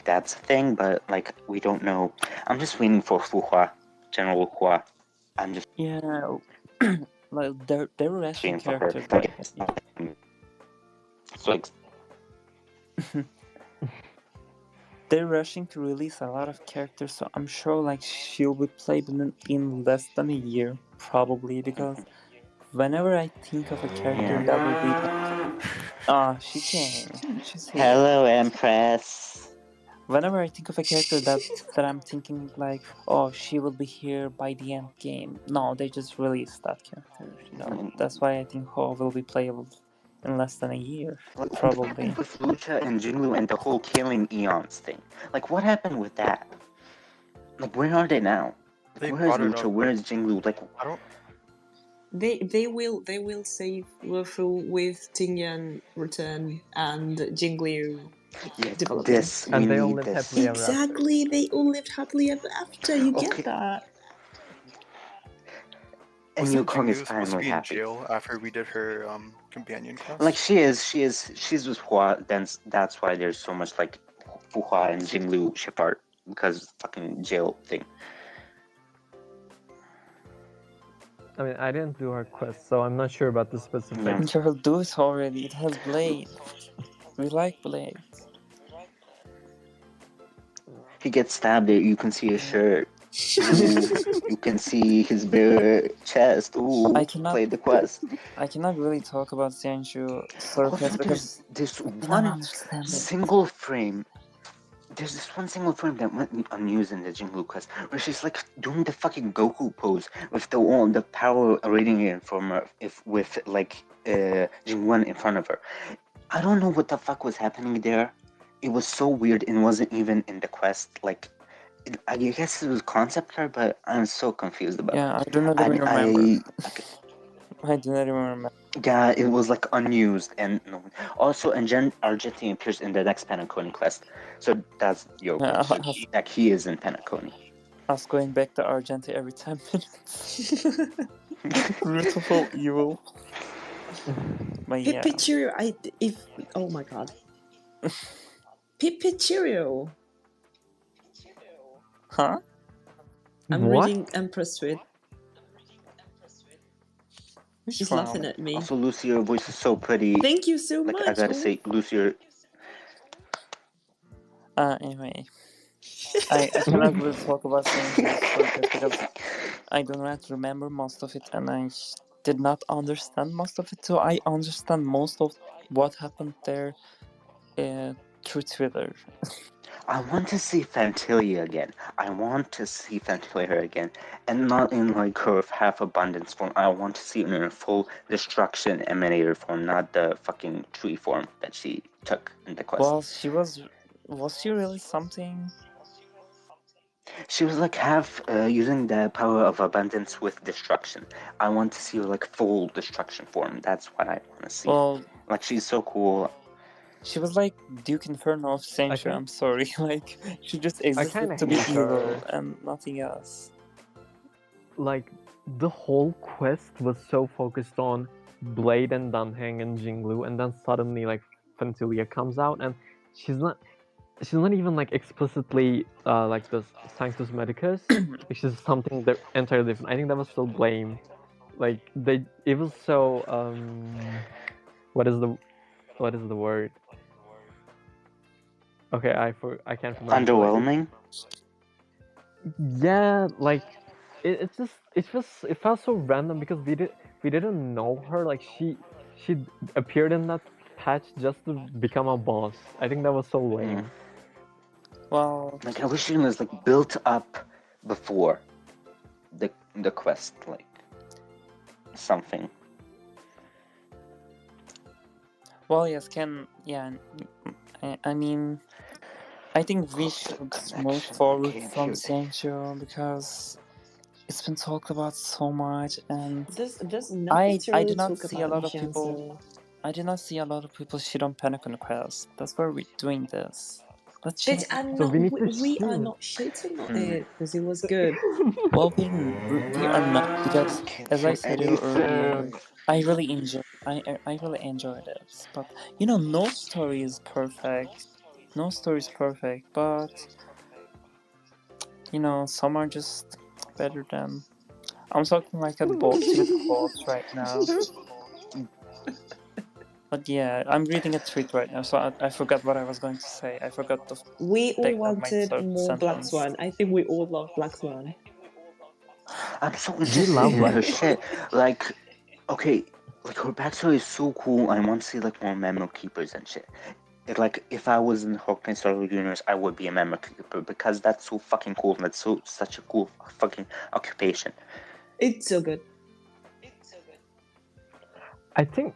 That's a thing, but we don't know. I'm just waiting for Fuhua, General Hua. I'm just they're rushing characters. They're rushing to release a lot of characters, so I'm sure she'll be played in less than a year, probably, because whenever I think of a character that will be she came. She's here. Hello, Empress. Whenever I think of a character that I'm thinking she will be here by the end game. No, they just released that character. That's why I think Ho will be playable in less than a year, probably. With Lucha and Jinglu and the whole killing eons thing. What happened with that? Where are they now? Where is Lucha? Where is Jinglu? I don't. They will save luofu with Tingyan return and Jinglu. This and they all lived happily ever after. Exactly, they all lived happily ever after. You get that? And Yukong is finally happy. In jail after we did her companion quest. She's with Hua. Then that's why there's so much Fuhua and Jinglu ship art because fucking jail thing. I mean, I didn't do her quest, so I'm not sure about the specifics. Girl, do it already. It has blade. We like blades. He gets stabbed there. You can see his shirt. You can see his bare chest. Ooh, I cannot play the quest. I cannot really talk about Xianzhou Surface because there's one single frame there's this one single form that went unused in the Jingu quest, where she's like doing the fucking Goku pose with the power radiating from her, with like Jingwen in front of her. I don't know what the fuck was happening there. It was so weird and wasn't even in the quest. Like, I guess it was concept art, but I'm so confused about. Yeah, I do not even remember. I do not even remember. Yeah, it was like unused, and also Argenti appears in the next Penacony quest, so that's your like he is in Penacony. Us going back to Argenti every 10 minutes. Beautiful evil. But yeah. Pipichirio, oh my god. Pipichirio. Huh? I'm reading Empress Tweet. She's one? laughing at me. Also, Lucy, your voice is so pretty. Thank you so much. I gotta say, Lucy, anyway. I cannot really talk about xianzhou because I do not remember most of it, and I did not understand most of it. So I understand most of what happened there through Twitter. I want to see Fantilia again. I want to see Fantilia again, and not in like her half abundance form. I want to see her in her full destruction emanator form, not the fucking tree form that she took in the quest. Well, was she really something? She was like half using the power of abundance with destruction. I want to see her like full destruction form. That's what I want to see. Well, like she's so cool. She was like Duke Inferno of xianzhou. I'm sorry, like she just existed to be evil and nothing else. Like the whole quest was so focused on Blade and Danheng and Jinglu, and then suddenly like Fantilia comes out, and she's not even like explicitly like this Sanctus Medicus, which is something that entirely different. I think that was so lame. Like it was so what is the word? Okay, I can't remember. Underwhelming. Yeah, like it felt so random because we didn't know her. Like she appeared in that patch just to become a boss. I think that was so lame. Well, like I wish she was like built up before the quest, like something. Well, yes, I mean, I think we should move forward from xianzhou because it's been talked about so much, and I did not see a lot of people. I did not see a lot of people shit on Penacony quest. That's why we're doing this. Let's change. We are not shitting on it because it was good. Well, we are not because, as I said earlier, I really enjoyed it. But no story is perfect. No story is perfect, but some are just better than. I'm talking like a bot with bots right now. But yeah, I'm reading a tweet right now, so I forgot what I was going to say. I forgot the. We all wanted more Black Swan. I think we all love Black Swan. I'm so interested in her shit. Like, okay, like her backstory is so cool. I want to see like more Memo Keepers and shit. Like, if I was in the Honkai Star Wars universe, I would be a Memo Keeper because that's so fucking cool. That's such a cool fucking occupation. It's so good. I think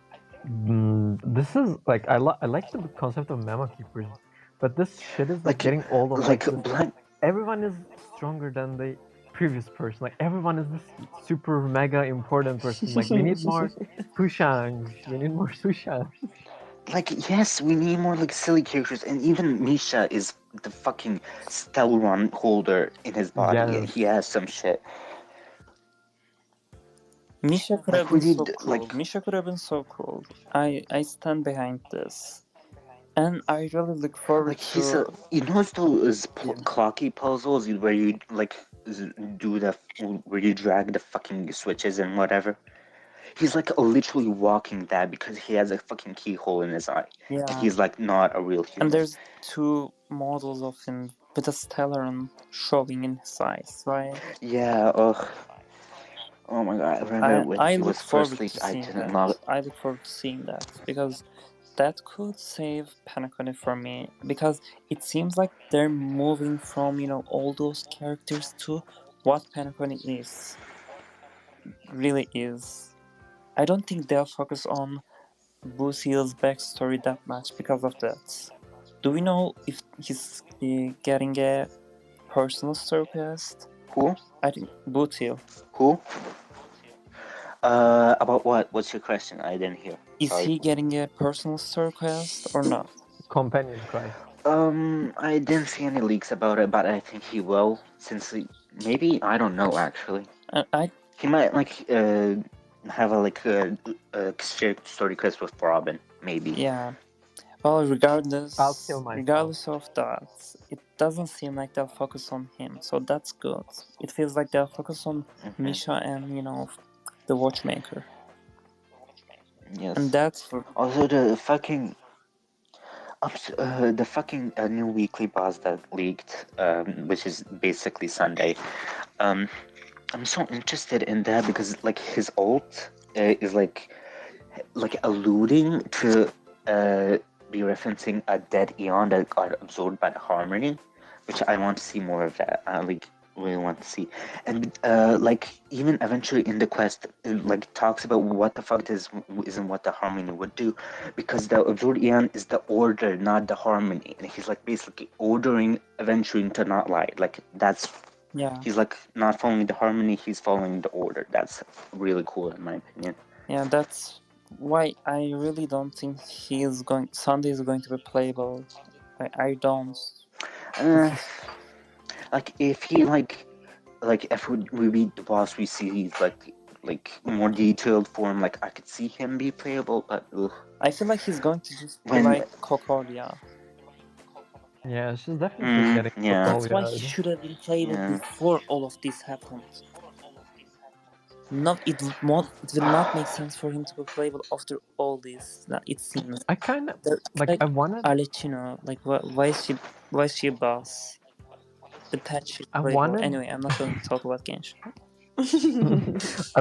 this is like I like the concept of Memo Keepers, but this shit is like getting old. Everyone is stronger than the previous person. Like everyone is this super mega important person. Like we need more Sushangs. We need more Sushangs. Like, yes, we need more like silly characters, and even Misha is the fucking Stellron holder in his body, and he has some shit. Misha could have been so cool. Misha could have been so cool. I stand behind this, and I really look forward to. You know those clocky puzzles where you like where you drag the fucking switches and whatever. He's like literally walking that because he has a fucking keyhole in his eye. Yeah. And he's like not a real human. And there's 2 models of him with a Stellaron showing in his eyes, right? Yeah, ugh. Oh my god, I remember when he was first leaked, I look forward to seeing that because that could save Penacony for me, because it seems like they're moving from, all those characters to what Penacony really is. I don't think they'll focus on Bucille's backstory that much because of that. Do we know if he's getting a personal story quest? Who? I think Bucille. Who? About what? What's your question? I didn't hear. Is Sorry. he getting a personal story quest or not? Companion quest. I didn't see any leaks about it, but I think he will. Since maybe I don't know actually. He might have a shared story quest with Robin, maybe. Yeah. Well, regardless of that, it doesn't seem like they'll focus on him, so that's good. It feels like they'll focus on Misha and the watchmaker. Yes. And that's also the fucking new weekly boss that leaked, which is basically Sunday. I'm so interested in that because his ult is like alluding to be referencing a dead eon that got absorbed by the harmony, which I want to see more of that. I really want to see. And even eventually in the quest, talks about what the fuck isn't what the harmony would do, because the absorbed eon is the order, not the harmony, and he's basically ordering aventurine to not lie. That's he's not following the harmony, he's following the order. That's really cool in my opinion. Yeah, that's why I really don't think Sunday is going to be playable. I don't. If he if we beat the boss, we see more detailed form. I could see him be playable, but I feel like he's going to just be like Kokolia. Yeah, she's definitely getting Kokolia. That's why he should have been playable before all of this happened. It will not make sense for him to be playable after all this. It seems. I kind of I wanted. Alecino, why is she a boss? The patch is playable. Anyway, I'm not going to talk about Genshin. I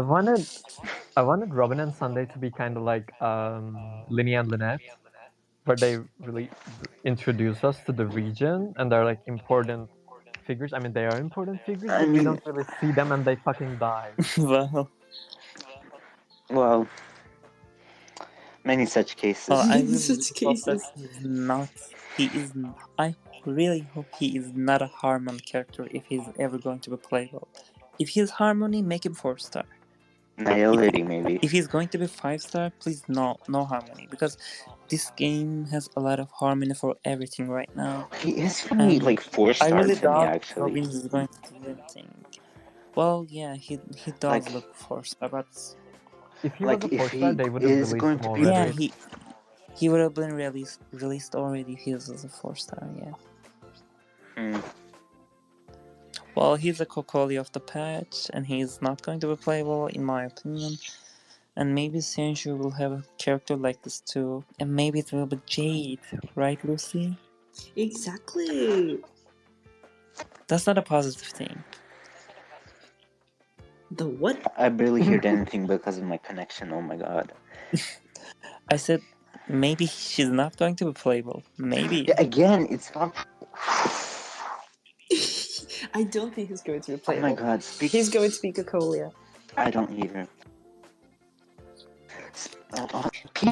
wanted Robin and Sunday to be kind of like Linny and Lynette, where they really introduce us to the region and they're important figures. I mean, they are important figures, but we don't really see them and they fucking die. Well, many such cases. I really hope he is not a Harmon character if he's ever going to be playable. If he's Harmony, make him 4-star. Nihility, maybe. If he's going to be 5-star, please no Harmony, because this game has a lot of Harmony for everything right now. He is funny, 4-star I really to me, doubt actually. Robin is going to do anything. Well, yeah, he does look 4-star, but if he was a 4-star, they would have released him already. Yeah, he would have been released already if he was a 4-star, yeah. Well, he's a Kokoli of the patch, and he's not going to be playable, in my opinion. And maybe Xianzhou will have a character like this too. And maybe it will be Jade, right, Lucy? Exactly. That's not a positive thing. The what? I barely heard anything because of my connection, oh my god. I said, maybe she's not going to be playable. Maybe. Yeah, again, it's not... I don't think he's going to be playable. Oh my god. He's going to be Kokolia. I don't either.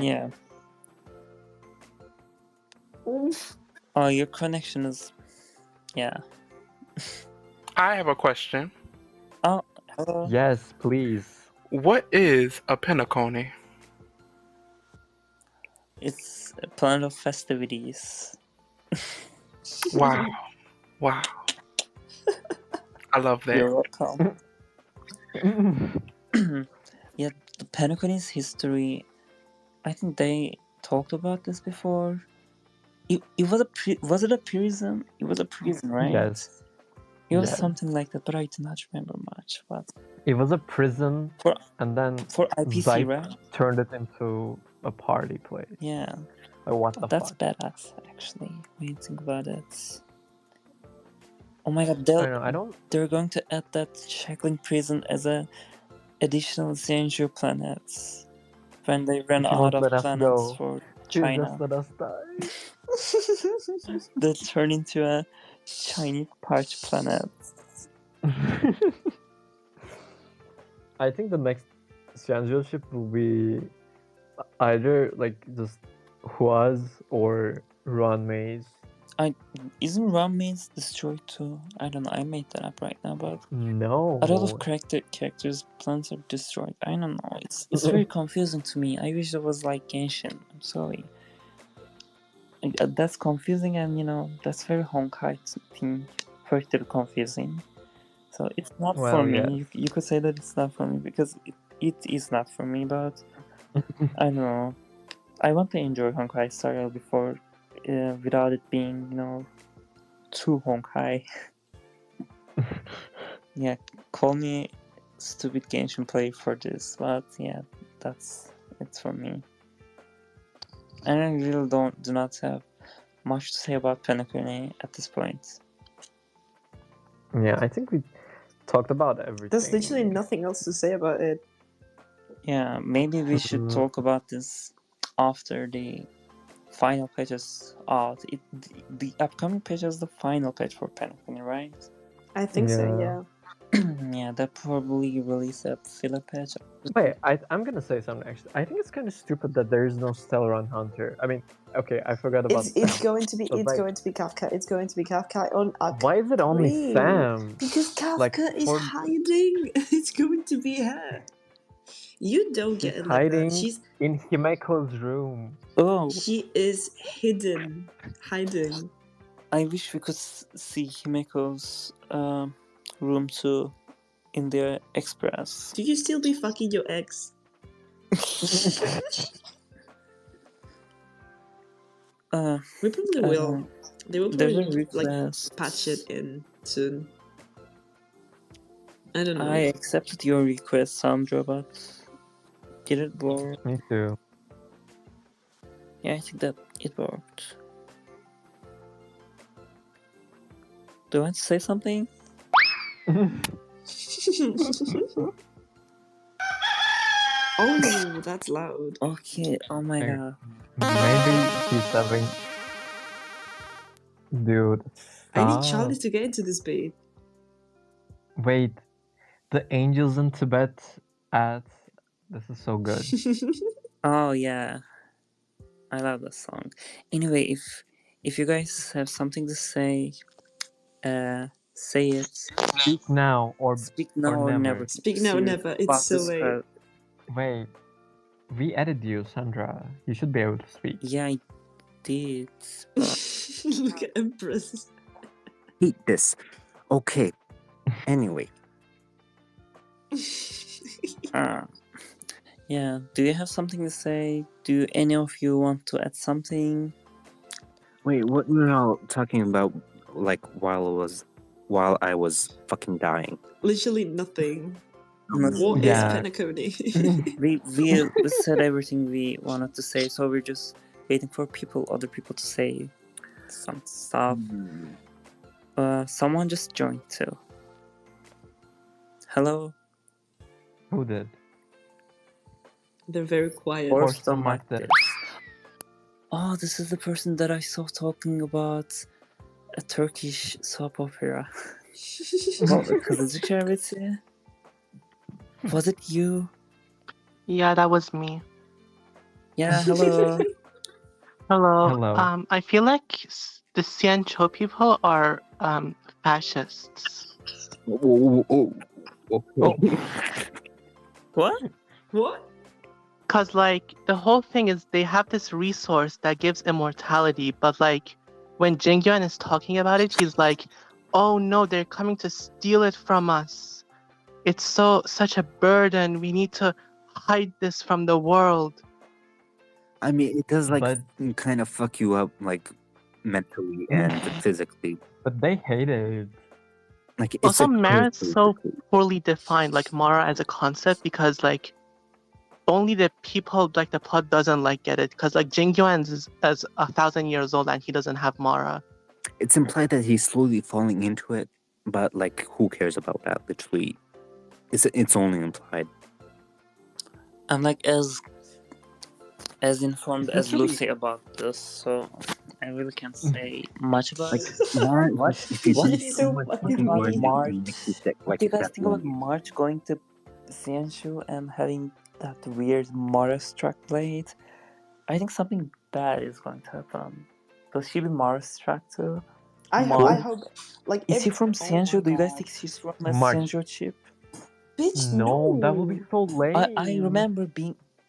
Yeah. Oof. Oh, your connection is... Yeah. I have a question. Oh, hello. Yes, please. What is a Penacony? It's a planet of festivities. Wow. Wow. I love that. You're welcome. Yeah, the Penacony's history, I think they talked about this before. It was was it a prison? It was a prison, right? Yes. It was something like that, but I do not remember much. But it was a prison, and then for IPC, Zype right? turned it into a party place. Yeah. Like, what the That's fuck? badass, actually, when you think about it. Oh my god, they're going to add that Shackling prison as a additional Xianzhou planets when they run out of planets for China. Just let us die. That turned into a Chinese parched planet. I think the next xianzhou ship will be either like just Huaz or Ruanmei's. Isn't Rame's destroyed too? I don't know. I made that up right now, but no, a lot of characters' plans are destroyed. I don't know. It's very confusing to me. I wish it was like Genshin. I'm sorry. That's confusing, and that's very Honkai thing for it to be confusing. So it's not for me. Yes. You could say that it's not for me because it is not for me. But I don't know. I want to enjoy Honkai Star Rail before, without it being too Honkai. Yeah, call me stupid Genshin player for this, but yeah, it's for me. And I really do not have much to say about Penacony at this point. Yeah, I think we talked about everything. There's literally nothing else to say about it. Yeah, maybe we should talk about this after the final patch is out. The upcoming patch is the final patch for Penacony, right? I think so, yeah. Yeah, that probably release a filler patch. Wait, I'm gonna say something actually. I think it's kind of stupid that there is no Stellaron Hunter. I mean, okay, I forgot about it's going to be Kafka. It's going to be Kafka on Act Why is it only 3? Sam? Because Kafka is hiding. It's going to be her. You don't get it like that. She's in Himeko's room. Oh, she is hidden, hiding. I wish we could see Himeko's room too in the express. Do you still be fucking your ex? We probably will. They will probably patch it in soon. I don't know. I accepted your request, Sandra, but did it work? Me too. Yeah, I think that it worked. Do you want to say something? Oh, that's loud. Okay, oh my god. Maybe he's having... Dude, stop. I need Charlie to get into this bait. Wait, the angels in Tibet at... This is so good. Oh yeah, I love that song. Anyway, if you guys have something to say, say it. Speak now or never. Speak now or never. It's so late. Wait, we added you, Sandra. You should be able to speak. Yeah, I did. Look at Empress. Hate this. Okay. Anyway. Yeah. Do you have something to say? Do any of you want to add something? Wait, what were y'all talking about? Like while I was fucking dying. Literally nothing. What is Penacony? we said everything we wanted to say, so we're just waiting for other people to say some stuff. Someone just joined too. Hello? Who did? They're very quiet. Or someone did. Oh, this is the person that I saw talking about a Turkish soap opera. Was it you? Yeah, that was me. Yeah, hello. Hello. I feel like the xianzhou people are fascists. What? Cause like the whole thing is they have this resource that gives immortality, but like when Jingyuan is talking about it, he's like, "Oh no, they're coming to steal it from us. It's such a burden. We need to hide this from the world." I mean, it does kind of fuck you up mentally and physically. But they hate it. Also, Mara's so poorly defined, like Mara as a concept, because like only the people the plot doesn't get it, because Jingyuan is 1,000 years old and he doesn't have Mara. It's implied that he's slowly falling into it, but who cares about that? Literally, it's only implied. I'm as informed as Essentially- Lucy about this, so I really can't say much about Like it. what? If you What see do you someone think fucking about worthy, March? it makes you sick. What Like do you guys that's think about one. March going to xianzhou and having that weird Mara-struck blade? I think something bad is going to happen. Will she be Mara-struck too? I March? hope. Like, Is she from oh Xianzhou? my Do you guys God. think she's from a March. Xianzhou chip? Bitch, No, that would be so lame. I remember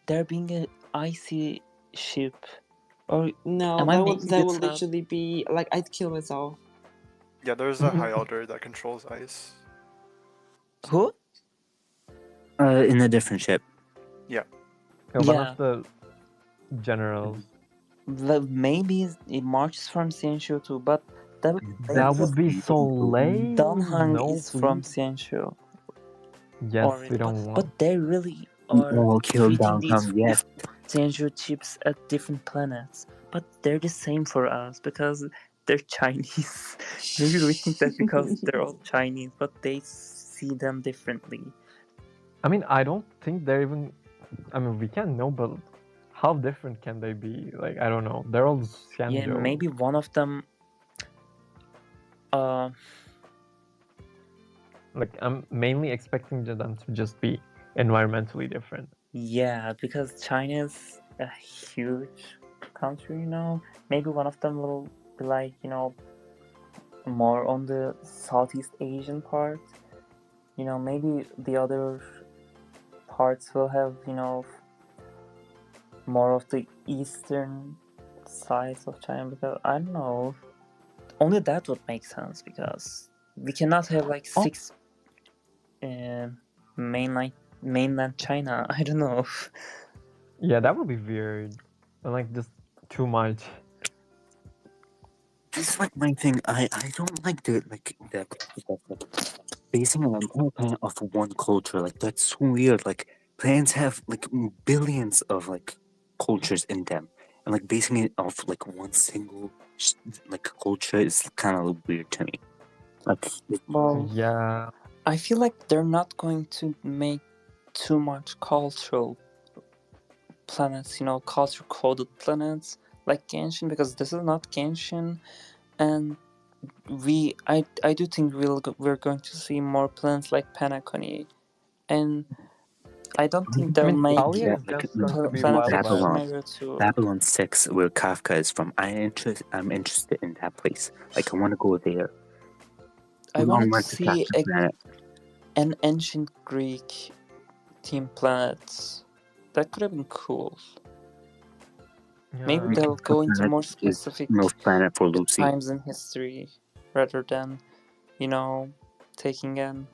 there being an icy ship. Or No, am I that making would this up? literally be like I'd kill myself. Yeah, there's a high elder that controls ice. Who? In a different ship. Yeah, one Yeah. of the generals. Well, maybe it marches from Xianzhou too, but That would be so lame. Danhang No, is from please. Xianzhou. Yes, already, we don't want. but they really are all killed treating these Danhang, yes. Xianzhou chips at different planets. But they're the same for us because they're Chinese. Maybe we think that because they're all Chinese, but they see them differently. I mean, I don't think they're even. I mean, we can't know, but how different can they be? Like, I don't know. They're all Xianzhou. Yeah, maybe one of them. Like, I'm mainly expecting them to just be environmentally different. Yeah, because China is a huge country, you know. Maybe one of them will be like, you know, more on the Southeast Asian part. You know, maybe the other parts will have, you know, more of the eastern sides of China, because I don't know. Only that would make sense, because we cannot have like 6 mainland China. I don't know. Yeah, that would be weird. Like, just too much. This is like my thing. I don't like the basing an entire planet off of one culture. Like that's so weird. Like planets have like billions of like cultures in them, and like basing it off like one single like culture is kind of weird to me. Like, well, yeah, I feel like they're not going to make too much cultural planets, you know, culture coded planets like Genshin, because this is not Genshin, and I do think we're going to see more planets like Penacony, and I don't think they'll make Talia is just going to be planets like Wild Sumeru too. Babylon 6, where Kafka is from. I'm interested in that place. Like I want to go there. I want to see an ancient Greek team planet. That could have been cool. Yeah. Maybe they'll go into more specific planet for Lucy. times in history rather than, you know, taking an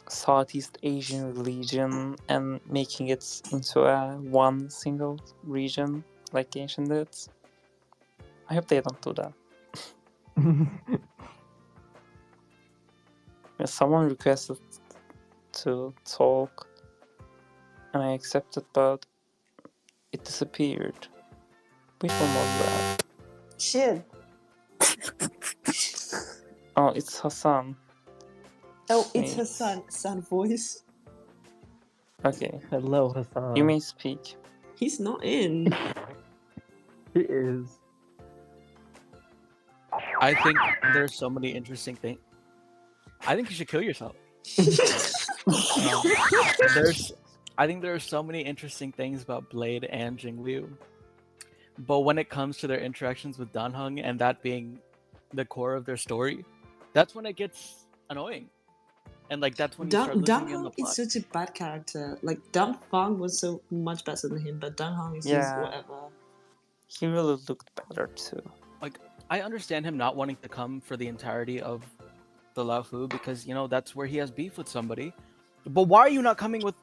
Southeast Asian religion and making it into a one single region like Genshin did. I hope they don't do that. Someone requested to talk and I accepted, but it disappeared. Which one was that? Shit. Oh, it's Hassan. Oh, it's Hassan voice. Okay. Hello, Hassan. You may speak. He's not in. He is. I think there's so many interesting things. I think you should kill yourself. I think there are so many interesting things about Blade and Jingliu. But when it comes to their interactions with Danheng and that being the core of their story, that's when it gets annoying. And like that's when you start losing in the Danheng plot. is such a bad character. Like Danfang was so much better than him, but Danheng is just whatever. He really looked better too. Like I understand him not wanting to come for the entirety of the luofu because you know that's where he has beef with somebody. But why are you not coming with?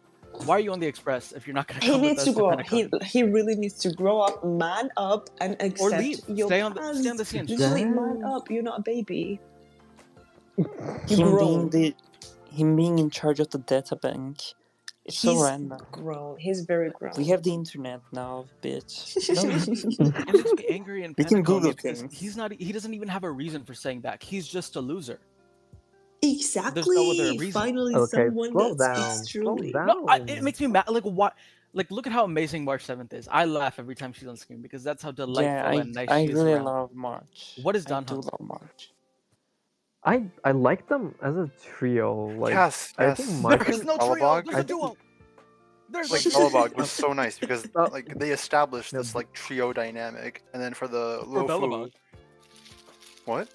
Why are you on the express if you're not going to come He with needs us to grow up. Penacony? He really needs to grow up, man up, and accept Or leave. your Stay past. on the scene. Literally, man up. You're not a baby. Him being in charge of the data bank. It's so random. Grown. He's very grown. We have the internet now, bitch. It makes me angry and we can Google because things. he doesn't even have a reason for saying that. He's just a loser. Exactly. There's no other reason. Finally, Okay, someone slow that down. speaks truly. Slow No, down. it makes me mad. Like what? like look at how amazing March 7th is. I laugh every time she's on screen because that's how delightful and nice I she is really around. love March. What is I Dan do Heng? love March. I like them as a trio. Like Yes, I think yes. March There's and no trio. Belobog? There's a duo. There's Like a duo. Belobog was so nice because Well, like they established no, this like trio dynamic, and then for the For Luofu, Belobog. what?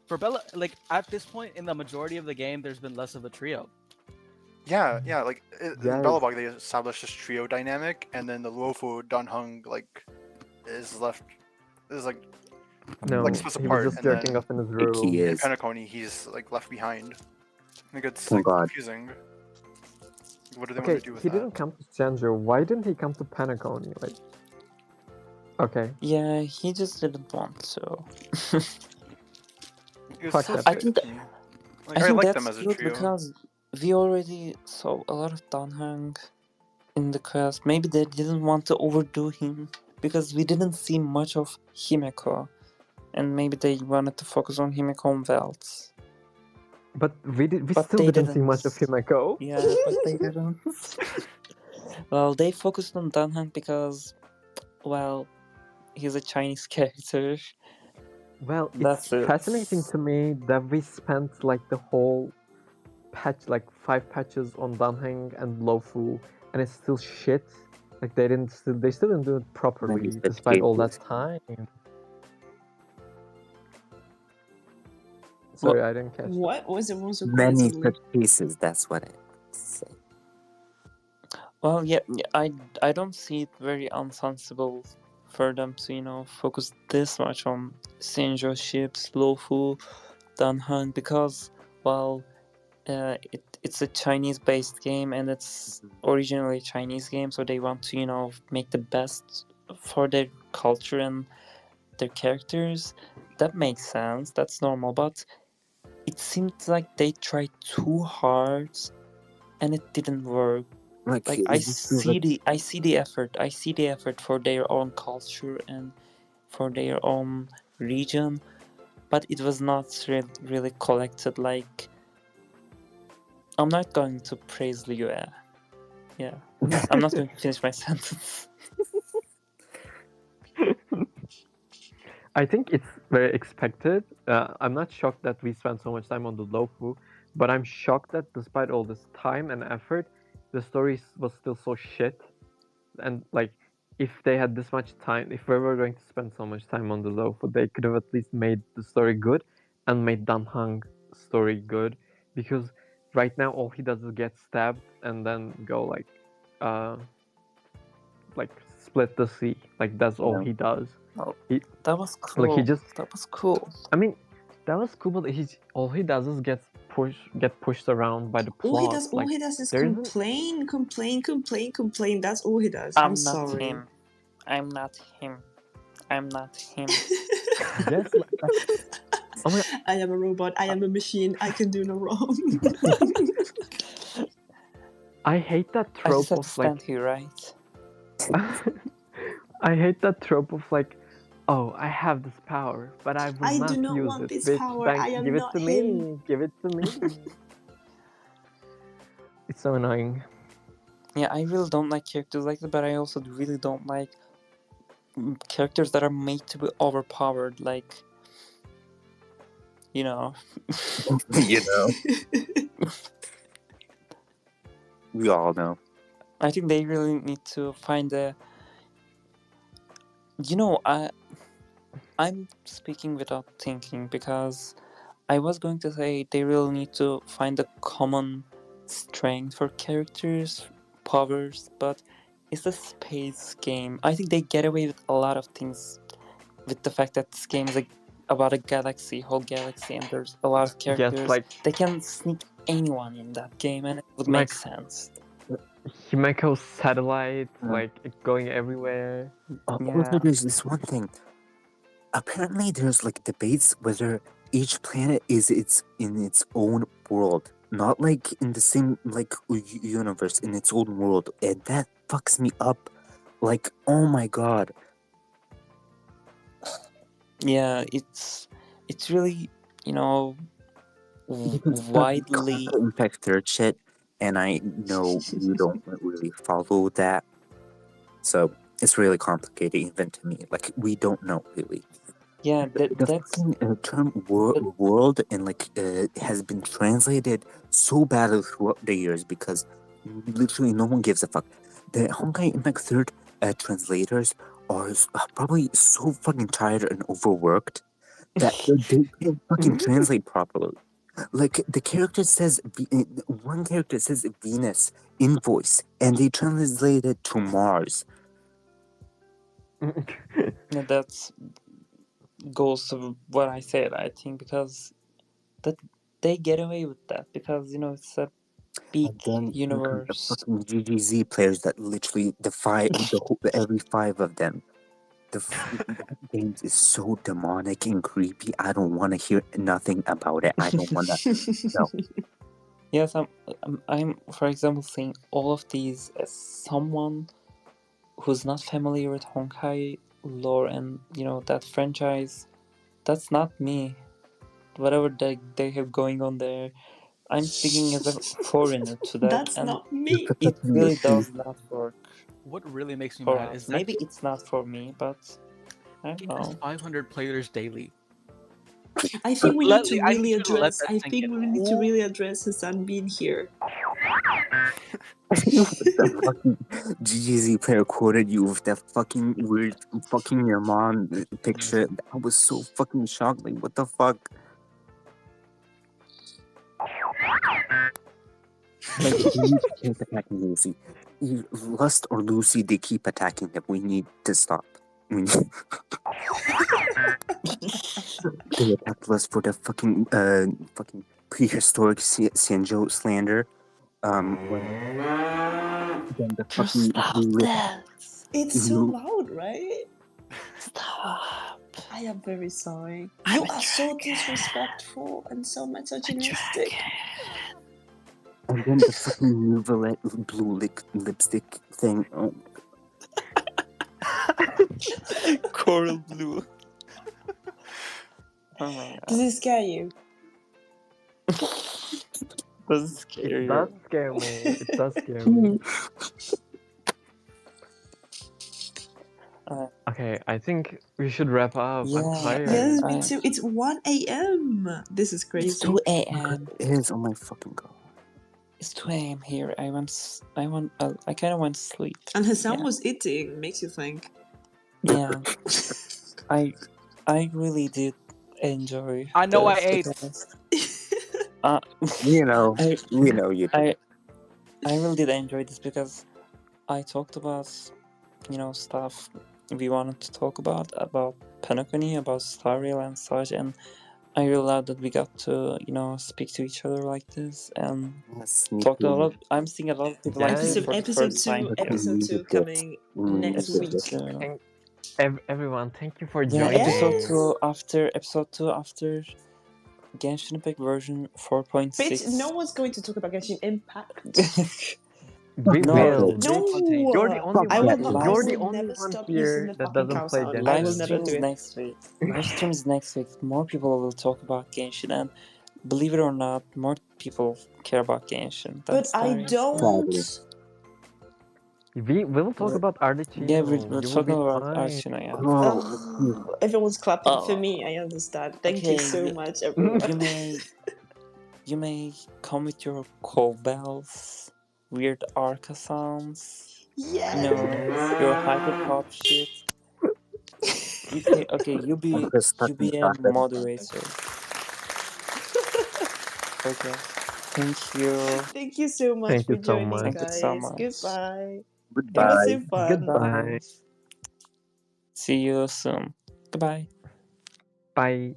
For Bella, like at this point in the majority of the game, there's been less of a trio. Yeah, like in Yeah, Belobog they established this trio dynamic, and then the Luofu Dan Heng like is like no, splits he was apart, just and jerking then off in his He room. in is. Penacony he's like left behind. I think it's Oh like God. confusing. What do they Okay, want to do with he that? didn't come to xianzhou. Why didn't he come to Penacony? Like, okay, Yeah, he just didn't want to. It was fuck so that. I think stupid to me. Like, I think like that's them as a good trio. because we already saw a lot of Dan Heng in the quest. Maybe they didn't want to overdo him because we didn't see much of Himeko, and maybe they wanted to focus on Himeko and Welts. But we But still they didn't see much of didn't. Himeko. Yeah, but they didn't. Well, they focused on Dan Heng because, well, he's a Chinese character. Well, That's it's it. fascinating to me that we spent like the whole patch, like 5 patches on Dan Heng and Luofu, and it's still shit. Like they still didn't do it properly Many such despite all that cases. time. Sorry, I didn't catch that. What was it? Was so Many crazy? such cases. That's what I say. Well, yeah, I don't see it very unsensible for them to, focus this much on Senjo ships, Luofu, Dan Heng, because, well, it's a Chinese-based game and it's originally a Chinese game, so they want to, make the best for their culture and their characters. That makes sense. That's normal, but it seemed like they tried too hard, and it didn't work. Like I see the effort. I see the effort for their own culture and for their own region, but it was not really collected. Like, I'm not going to praise Liu. Yeah, I'm not going to finish my sentence. I think it's very expected. I'm not shocked that we spent so much time on the Luofu, but I'm shocked that despite all this time and effort, the story was still so shit. And like, if they had this much time, if we were going to spend so much time on the Luofu, they could have at least made the story good and made Dan Heng's story good. Because right now all he does is get stabbed and then go like split the sea. Like that's all he does. Oh, that was cool. Like that was cool. I mean, that was cool, but all he does is get pushed around by the plot. All he does is complain. That's all he does. I'm sorry. Him. I'm not him. Yes. Oh my, I am a robot. I am a machine. I can do no wrong. I hate that trope I just have of to stand here, right? I hate that trope of like, oh, I have this power, but I will not do not use want it. this Bitch, power. I am give it not to him. me. Give it to me. It's so annoying. Yeah, I really don't like characters like that, but I also really don't like characters that are made to be overpowered, like, You know. We all know. I think they really need to find I'm speaking without thinking because I was going to say they really need to find a common strength for characters, powers, but it's a space game. I think they get away with a lot of things with the fact that this game is about a whole galaxy, and there's a lot of characters. Yes, like they can sneak anyone in that game, and it would make sense. Himeko's satellite, like going everywhere. Also, there's this one thing. Apparently, there's like debates whether each planet is in its own world, not like in the same like universe, in its own world, and that fucks me up. Like, oh my god. Yeah, it's really widely. In fact, third shit, and I know you don't really follow that So it's really complicated even to me. Like, we don't know really. Yeah, The that's fucking term world and like has been translated so badly throughout the years because literally no one gives a fuck. The Honkai Impact Third translators are probably so fucking tired and overworked that they can't fucking translate properly. Like the character says, one character says Venus in voice, and they translate it to Mars. yeah, that's goes to what I said. I think because that they get away with that because it's a big universe. The fucking GGZ players that literally defy every 5 of them. The game is so demonic and creepy. I don't want to hear nothing about it. I don't want to. No. Yes, I'm for example saying all of these as someone who's not familiar with Honkai lore and that franchise. That's not me. Whatever they have going on there, I'm speaking as a foreigner to that. That's and not me. It really does not work. What really makes me for mad us. is Maybe it's not for me, but I don't it has know. 500 players daily. I think we need to I need really you to let address. that I sink think in. we need to really address Hassan being here. The fucking GGZ player quoted you with that fucking weird fucking your mom picture. I was so fucking shocked. Like, what the fuck? Like, we need to keep attacking Lucy. Lust or Lucy, they keep attacking him. We need to stop. We need... They attacked Lust for the fucking prehistoric xianzhou slander. Then the fucking that. It's so loud, right? Stop. I am very sorry. You are so disrespectful and so misogynistic. And then the fucking Nouvelle blue lipstick thing. Oh. Coral blue. Oh my god. Does it scare you? Does it scare It you? does scare me. It does scare me. Okay, I think we should wrap up. I'm tired. Yes, me too. It's 1 a.m. This is crazy. It's 2 a.m. It is. Oh my fucking god. It's 2 a.m. here. I kind of want to sleep. And Hassan was eating. Makes you think. Yeah. I really did enjoy. I know I ate. You know you did. I really did enjoy this because I talked about stuff we wanted to talk about Penacony, about Star Rail and such, and I really love that we got to speak to each other like this and talk to a lot. I'm seeing a lot of people like this for the first time. Episode 2 coming next week. Everyone, thank you for joining. Episode 2 after Genshin Impact version 4.6. Bitch, no one's going to talk about Genshin Impact. We will. No, you're the only one. You're the only one here that doesn't play Genshin. I will never do it. Next week. Live streams next week. More people will talk about Genshin, and believe it or not, more people care about Genshin. But I don't. We will talk about Argenti. Yeah, we're talking about Argenti. Yeah. Everyone's clapping for me. I understand. Thank you so much, everyone. You may come with your cowbells, weird arca sounds. Yeah. Your hyper pop shit. You be a moderator. Okay. Thank you. Thank you so much for joining, guys. Thank you so much. Goodbye. Goodbye. It was so fun. Goodbye. See you soon. Goodbye. Bye.